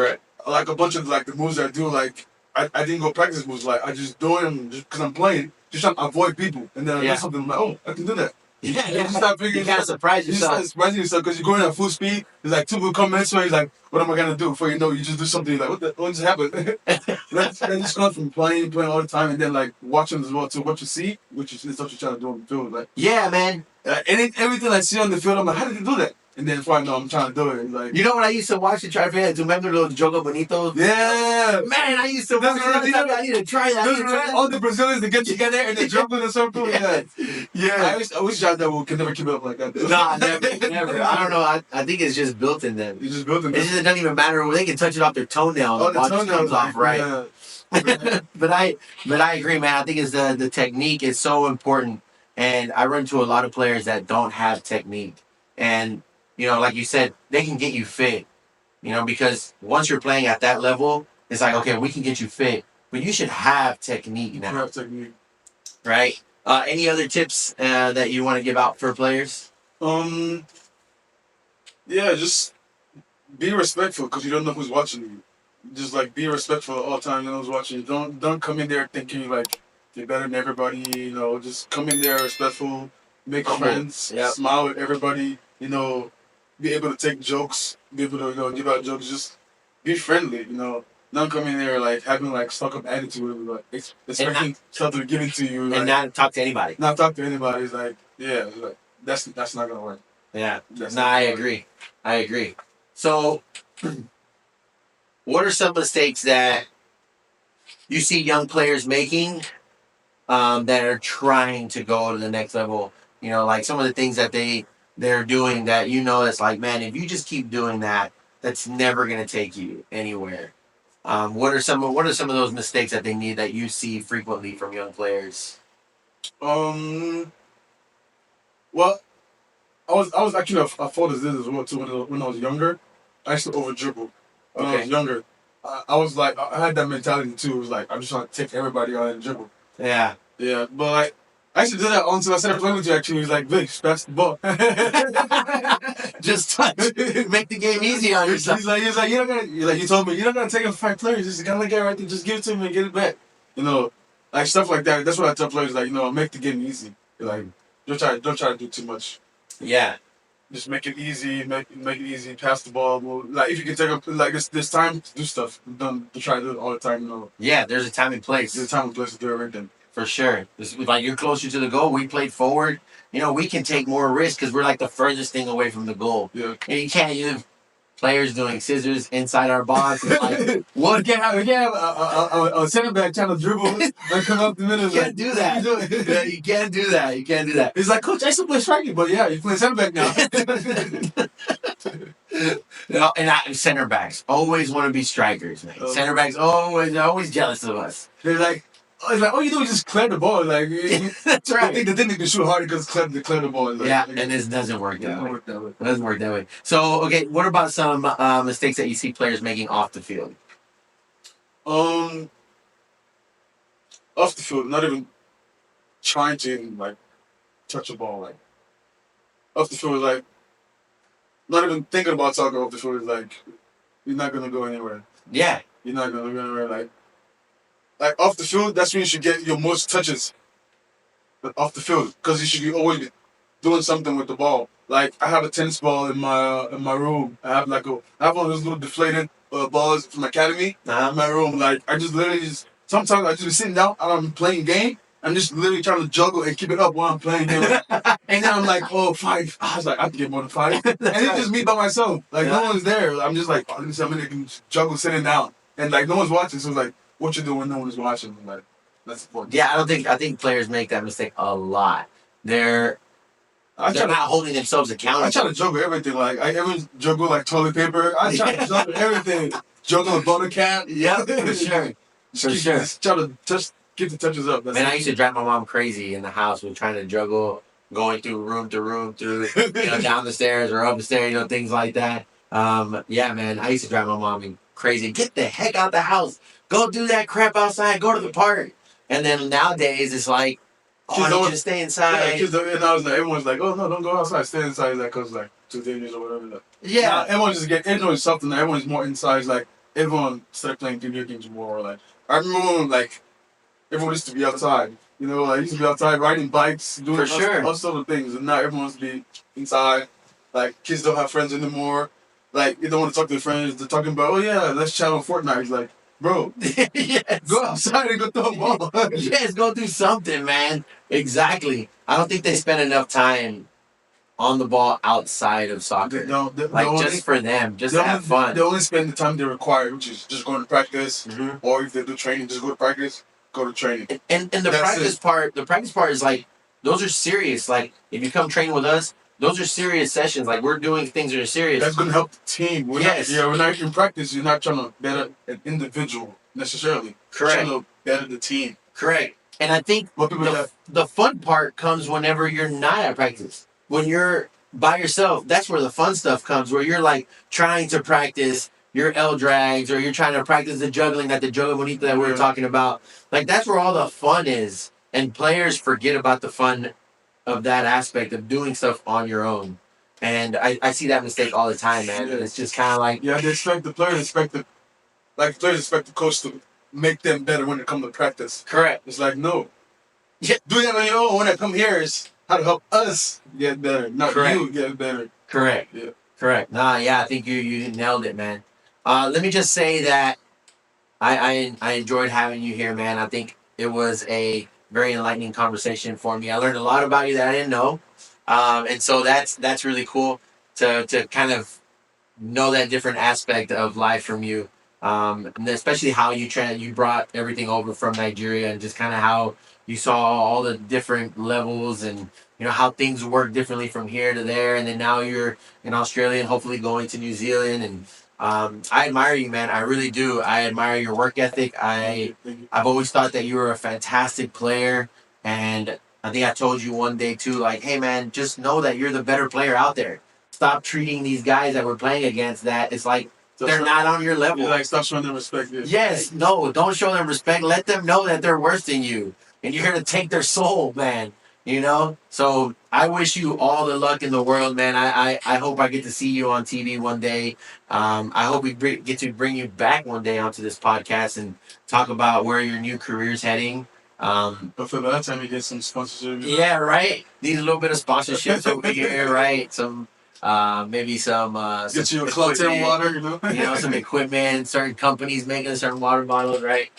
a bunch of like the moves I do, like I didn't go practice moves, like I just do them just because I'm playing, just trying to avoid people, and then I do something I'm like, oh, I can do that. Yeah, you just start figuring. You kind of surprise You yourself. start surprising yourself because you're going at full speed. There's like two people coming this way. You're like, what am I gonna do? Before you know, you just do something. You're like, what just happened? that just comes from playing all the time, and then like watching as well too. What you see, which is what you're trying to do on the field. Like, yeah, man. Everything I see on the field, I'm like, how did you do that? And then before I know, I'm trying to do it. Like, you know what I used to watch to try to figure out? Do you remember those Jogo Bonitos? Yeah, man, I used to watch that. I need to try that. All the Brazilians they get together and they jump in a circle. Yeah. I wish y'all that can never keep it up like that. Nah, never. I don't know. I think it's just built in them. You just built in them. It doesn't even matter. They can touch it off their toenail. Oh, the toenail comes off right. Yeah. but I agree, man. I think it's the technique is so important, and I run into a lot of players that don't have technique, and you know, like you said, they can get you fit. You know, because once you're playing at that level, it's like, okay, we can get you fit, but you should have technique now. Have technique, right? Any other tips that you want to give out for players? Yeah, just be respectful because you don't know who's watching you. just like be respectful all the time. You know, who's watching you. Don't come in there thinking like you're better than everybody. You know, just come in there respectful, make friends, Yep. smile with everybody. You know, be able to take jokes, be able to give out jokes. Just be friendly. You know, don't come in there like having like stuck up attitude, like expecting stuff to be given to you, and like, not talk to anybody. not talk to anybody. It's like like that's not gonna work. Yeah. That's No, not I gonna work. agree. I agree. So, what are some mistakes that you see young players making that are trying to go to the next level? You know, like some of the things that they're doing that it's like, man, if you just keep doing that, that's never going to take you anywhere. What are some of those mistakes that they need that you see frequently from young players? Um. Well, I was actually a fault as this as well too when I was younger. I used to over dribble when I was Okay. younger. I was like I had that mentality too. It was like I'm just trying to take everybody on and dribble. Yeah. Yeah, but like I used to do that until I started playing with you. Actually, he was like, "Vic, pass the ball." Just touch. Make the game easy on yourself. He's like, you're not gonna, like, you told me, you're not gonna take it for 5 players. Just gotta get right there. Just give it to me and get it back. You know, like stuff like that. That's what I tell players. Like, make the game easy. Like, don't try to do too much. Yeah. Just make it easy. Make it easy. Pass the ball. Well, like if you can take up, like this time to do stuff. Don't try to do it all the time. Yeah, there's a time and place. There's a time and place to do everything. For sure. Like you're closer to the goal. We played forward. We can take more risk because we're like the furthest thing away from the goal. Yeah. And you can't have players doing scissors inside our box. It's like, what? We can't have a center back trying to dribble and come up the middle. You can't do that. Yeah, you can't do that. You can't do that. He's like, Coach, I used to play striking, but yeah, you play center back now. And center backs always want to be strikers, man. Center backs always jealous of us. They're like, all you do is just clear the ball. Like, That's right. They think they can shoot harder because clear the ball. Like, Yeah, and this doesn't work that way. work that way. It doesn't work that way. So, okay, what about some mistakes that you see players making off the field? Off the field, not even trying to even, like touch a ball. Like off the field, like not even thinking about soccer off the field is like you're not gonna go anywhere. Yeah. You're not gonna go anywhere. Like off the field, that's when you should get your most touches. But off the field, because you should be always be doing something with the ball. Like I have a tennis ball in my room. I have one of those little deflated balls from academy in my room. Like I just literally sometimes I just be sitting down and I'm playing game. I'm just literally trying to juggle and keep it up while I'm playing game. And then I'm like, 5. I was like, I have to get more than 5. And it's just me by myself. Like no one's there. I'm just like, somebody can juggle sitting down. And like no one's watching. So it's like, what you doing when no one's watching? Like that's important. Yeah, I think players make that mistake a lot. They're not holding themselves accountable. I try to juggle everything. Like I ever juggle like toilet paper. I try to juggle everything. Juggle a butter cap. Yeah, for sure. For sure. Just try to get the touches up. That's I used to drive my mom crazy in the house with trying to juggle, going through room to room, through down the stairs or up the stairs, things like that. Yeah, man, I used to drive my mom crazy. Get the heck out the house. Go do that crap outside. Go to the park. And then nowadays it's like, I need you to stay inside. Yeah, and I was like, everyone's like, oh no, don't go outside. Stay inside. Like, cause like too dangerous or whatever. Like, yeah. Now, everyone's something. Everyone's more inside. It's like everyone started playing video games more. Like I remember when, like everyone used to be outside. Like used to be outside riding bikes, doing all sort of things. And now everyone wants to be inside. Like kids don't have friends anymore. Like they don't want to talk to their friends. They're talking about, oh yeah, let's chat on Fortnite. It's like, bro, yes. Go outside and go throw a ball. Yes, go do something, man. Exactly. I don't think they spend enough time on the ball outside of soccer. Just for them, just to have fun. They only spend the time they require, which is just going to practice, or if they do training, just go to practice, go to training. And the practice part is like, those are serious. Like, if you come train with us, those are serious sessions. Like, we're doing things that are serious. That's going to help the team. We're not in practice. You're not trying to better an individual necessarily. Correct. You're trying to better the team. Correct. And I think the fun part comes whenever you're not at practice. When you're by yourself, that's where the fun stuff comes, where you're like trying to practice your L drags, or you're trying to practice the juggling, that the juggling bonita that we were talking about. Like, that's where all the fun is. And players forget about the fun of that aspect of doing stuff on your own. And I see that mistake all the time, man. And it's just kind of like... Yeah, the players expect like players expect the coach to make them better when they come to practice. Correct. It's like, no. Yeah. Doing it on your own when I come here is how to help us get better, not Correct. you get better. Correct. Yeah. Correct. Nah, yeah, I think you nailed it, man. Let me just say that I enjoyed having you here, man. I think it was a very enlightening conversation for me. I learned a lot about you that I didn't know, and so that's really cool to kind of know that different aspect of life from you, and especially how you brought everything over from Nigeria and just kind of how you saw all the different levels and how things work differently from here to there, and then now you're in Australia and hopefully going to New Zealand. And I admire you, man. I really do. I admire your work ethic. I've always thought that you were a fantastic player, and I think I told you one day too, like, hey man, just know that you're the better player out there. Stop treating these guys that we're playing against that it's like they're not on your level. You're like, stop showing them respect. Yeah. Yes, no, don't show them respect. Let them know that they're worse than you, and you're gonna take their soul, man. So I wish you all the luck in the world, man. I hope I get to see you on TV one day. I hope we get to bring you back one day onto this podcast and talk about where your new career's heading. But for that time, you get some sponsorship. Yeah, right. Need a little bit of sponsorships over here, right? Some maybe some get you a club tin water, some equipment. Certain companies making certain water bottles, right?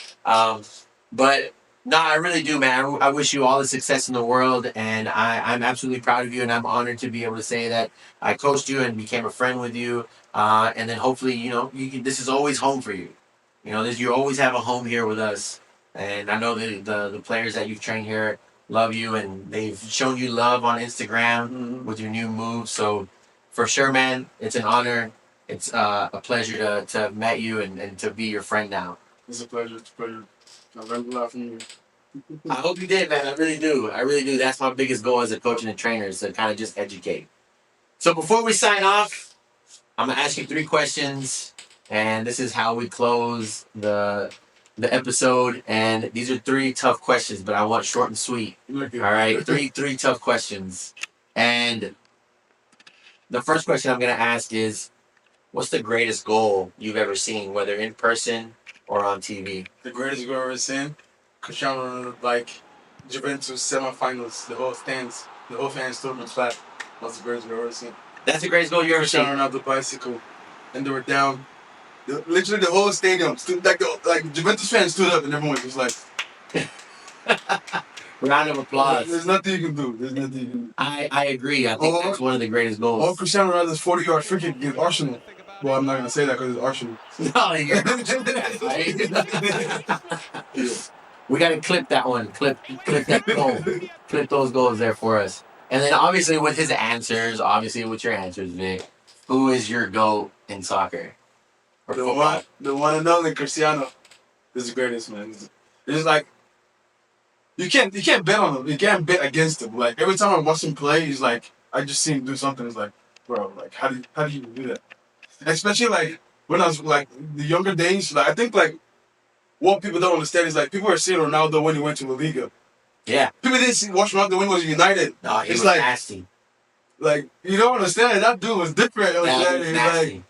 But no, I really do, man. I wish you all the success in the world, and I'm absolutely proud of you, and I'm honored to be able to say that I coached you and became a friend with you, and then hopefully, this is always home for you. You always have a home here with us, and I know the players that you've trained here love you, and they've shown you love on Instagram with your new moves. So, for sure, man, it's an honor. It's a pleasure to have met you and to be your friend now. It's a pleasure. I learned a lot from you. I hope you did, man. I really do. That's my biggest goal as a coach and a trainer is to kind of just educate. So before we sign off, I'm going to ask you 3 questions, and this is how we close the episode. And these are 3 tough questions, but I want short and sweet. Okay. All right? 3 tough questions. And the first question I'm going to ask is, what's the greatest goal you've ever seen, whether in person or on TV? The greatest goal I've ever seen, Cristiano Ronaldo, like Juventus semifinals, the whole fans stood and clapped. That's the greatest goal I've ever seen. That's the greatest goal you ever seen? Cristiano Ronaldo bicycle, and they were down. Literally the whole stadium stood, like Juventus fans stood up, and everyone was like, round of applause. There's nothing you can do. I agree. I think that's one of the greatest goals. All Cristiano Ronaldo's 40-yard free kick against Arsenal. Well, I'm not going to say that because it's Arsenal. No, you're right? We got to clip that one. Clip that goal. Clip those goals there for us. And then obviously with his answers, with your answers, Vic, who is your GOAT in soccer? Or football? The one and only Cristiano is the greatest, man. It's like, you can't bet on him. You can't bet against him. Like, every time I watch him play, he's like, I just see him do something. It's like, bro, like, how do you even do that? Especially, like, when I was, like, the younger days, like, I think, like, what people don't understand is, like, people are seeing Ronaldo when he went to La Liga. Yeah. People didn't watch Ronaldo when he was United. No, he was like, nasty. Like, you don't understand. That dude was different.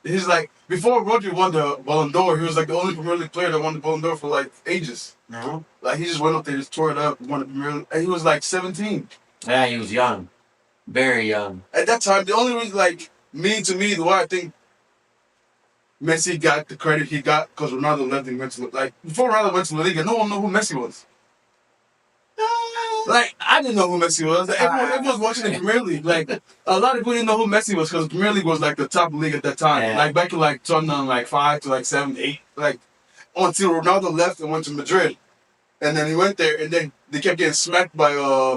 He's like, before Rodri won the Ballon d'Or, he was, like, the only Premier League player that won the Ballon d'Or for, like, ages. Mm-hmm. Like, he just went up there, just tore it up, won the Premier League, and he was, like, 17. Yeah, he was young. Very young. At that time, the only reason, like, the way I think Messi got the credit he got because Ronaldo left and went to, like, before Ronaldo went to La Liga, no one knew who Messi was. Like, I didn't know who Messi was. Like, everyone was watching the Premier League. Like, a lot of people didn't know who Messi was because the Premier League was, like, the top league at that time. Yeah. Like, back in, like, 2005 to, like, 7, 8. Like, until Ronaldo left and went to Madrid. And then he went there, and then they kept getting smacked by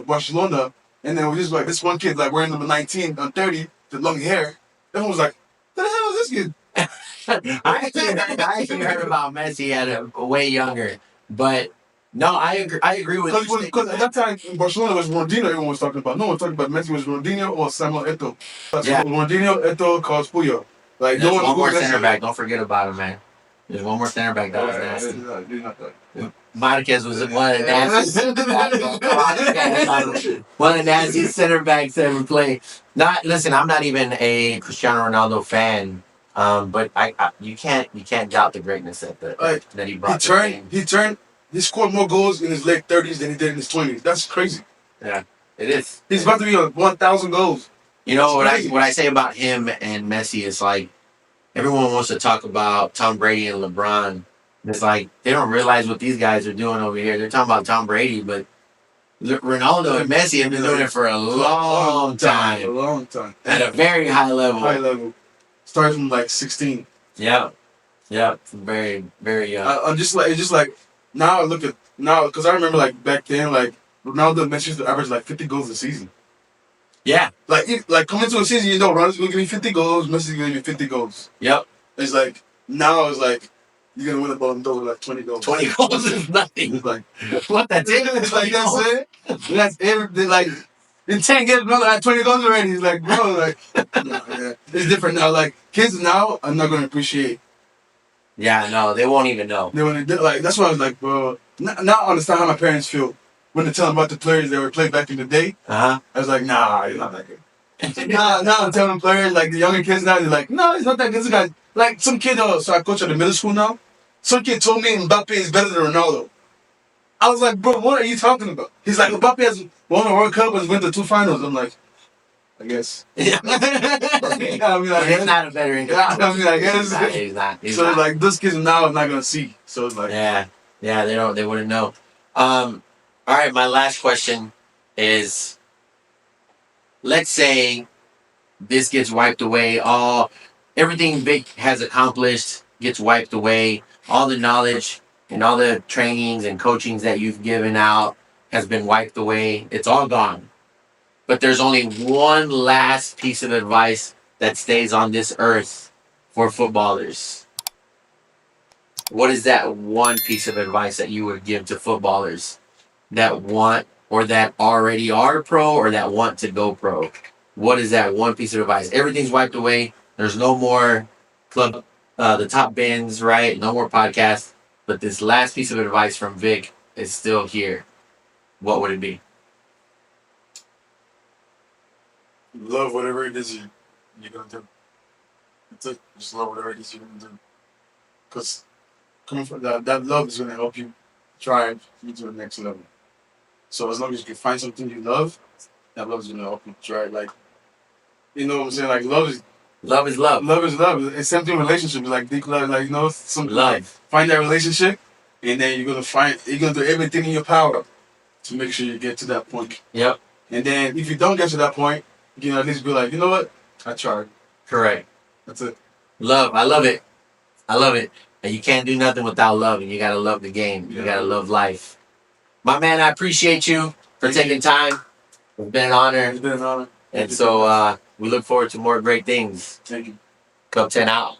Barcelona. And then it was just, like, this one kid, like, wearing number 19 on 30, the long hair. Everyone was like, what the hell is this kid? I actually heard about Messi at a way younger. But... no, I agree with you. Because at that time, in Barcelona was Ronaldinho everyone was talking about. No one talking about Messi was Ronaldinho or Samuel Eto'o. Yeah. Ronaldinho, Eto'o, Carlos Puyol. Like, there's one more center back. Don't forget about him, man. There's one more center back that was nasty. Marquez was one of the nastiest. One of the nastiest center backs ever played. Listen, I'm not even a Cristiano Ronaldo fan. But you can't doubt the greatness that he brought. He scored more goals in his late 30s than he did in his 20s. That's crazy. Yeah, it is. He's about to be on 1,000 goals. You know what I say about him and Messi is like everyone wants to talk about Tom Brady and LeBron. It's like they don't realize what these guys are doing over here. They're talking about Tom Brady, but Ronaldo and Messi have been doing it for a long time. A long time. At a very high level. High level. Starting from like 16. Yeah. Yeah. Very, very young. I'm just like, it's just like, now I look at, now, because I remember like back then, like, Ronaldo and Messi used to average like 50 goals a season. Yeah. Like coming to a season, you know, Ronaldo's going to give me 50 goals, Messi's going to give me 50 goals. Yep. It's like, now it's like, you're going to win the Ballon d'Or with like 20 goals. 20 goals is nothing. It's like, what, that's it? It's like, that's it? That's everything. Like, in 10 games, brother, I had 20 goals already. He's like, bro, like, nah, yeah. It's different now. Like, kids now are not going to appreciate. Yeah, no, they won't even know. They want to, like, that's why I was like, bro, now I understand how my parents feel when they tell them about the players they were played back in the day. Uh-huh. I was like, nah, he's not that good. now I'm telling players, like, the younger kids now, they're like, no, he's not that good. This guy, like, some kid, so I coach at the middle school now. Some kid told me Mbappe is better than Ronaldo. I was like, bro, what are you talking about? He's like, Mbappe has won the World Cup and went to 2 finals. I'm like, I guess. Yeah. I mean, He's not a better Yeah, I mean, I guess. He's not. So not. like, those kids now are not gonna see. So it's like, yeah, they wouldn't know. All right, my last question is: let's say this gets wiped away. Everything Vic has accomplished gets wiped away. All the knowledge and all the trainings and coachings that you've given out has been wiped away. It's all gone. But there's only one last piece of advice that stays on this earth for footballers. What is that one piece of advice that you would give to footballers that want or that already are pro or that want to go pro? What is that one piece of advice? Everything's wiped away. There's no more club, the top bands, right? No more podcasts. But this last piece of advice from Vic is still here. What would it be? love whatever it is you're gonna do. That's it. Just love whatever it is you're gonna do. Because coming from that love is gonna help you drive you to the next level. So as long as you can find something you love, that love is gonna help you drive. Like, you know what I'm saying? Like love is love. Love is love. It's same thing in relationships. Like deep love. Like, you know, something Love. like find that relationship, and then you're gonna do everything in your power to make sure you get to that point. Yep. And then if you don't get to that point, you can at least be like, you know what? I tried. Correct. That's it. Love. I love it. I love it. And you can't do nothing without love, and you gotta love the game. You gotta love life. My man, I appreciate you for taking time. It's been an honor. It's been an honor. And so we look forward to more great things. Thank you. Club 10 out.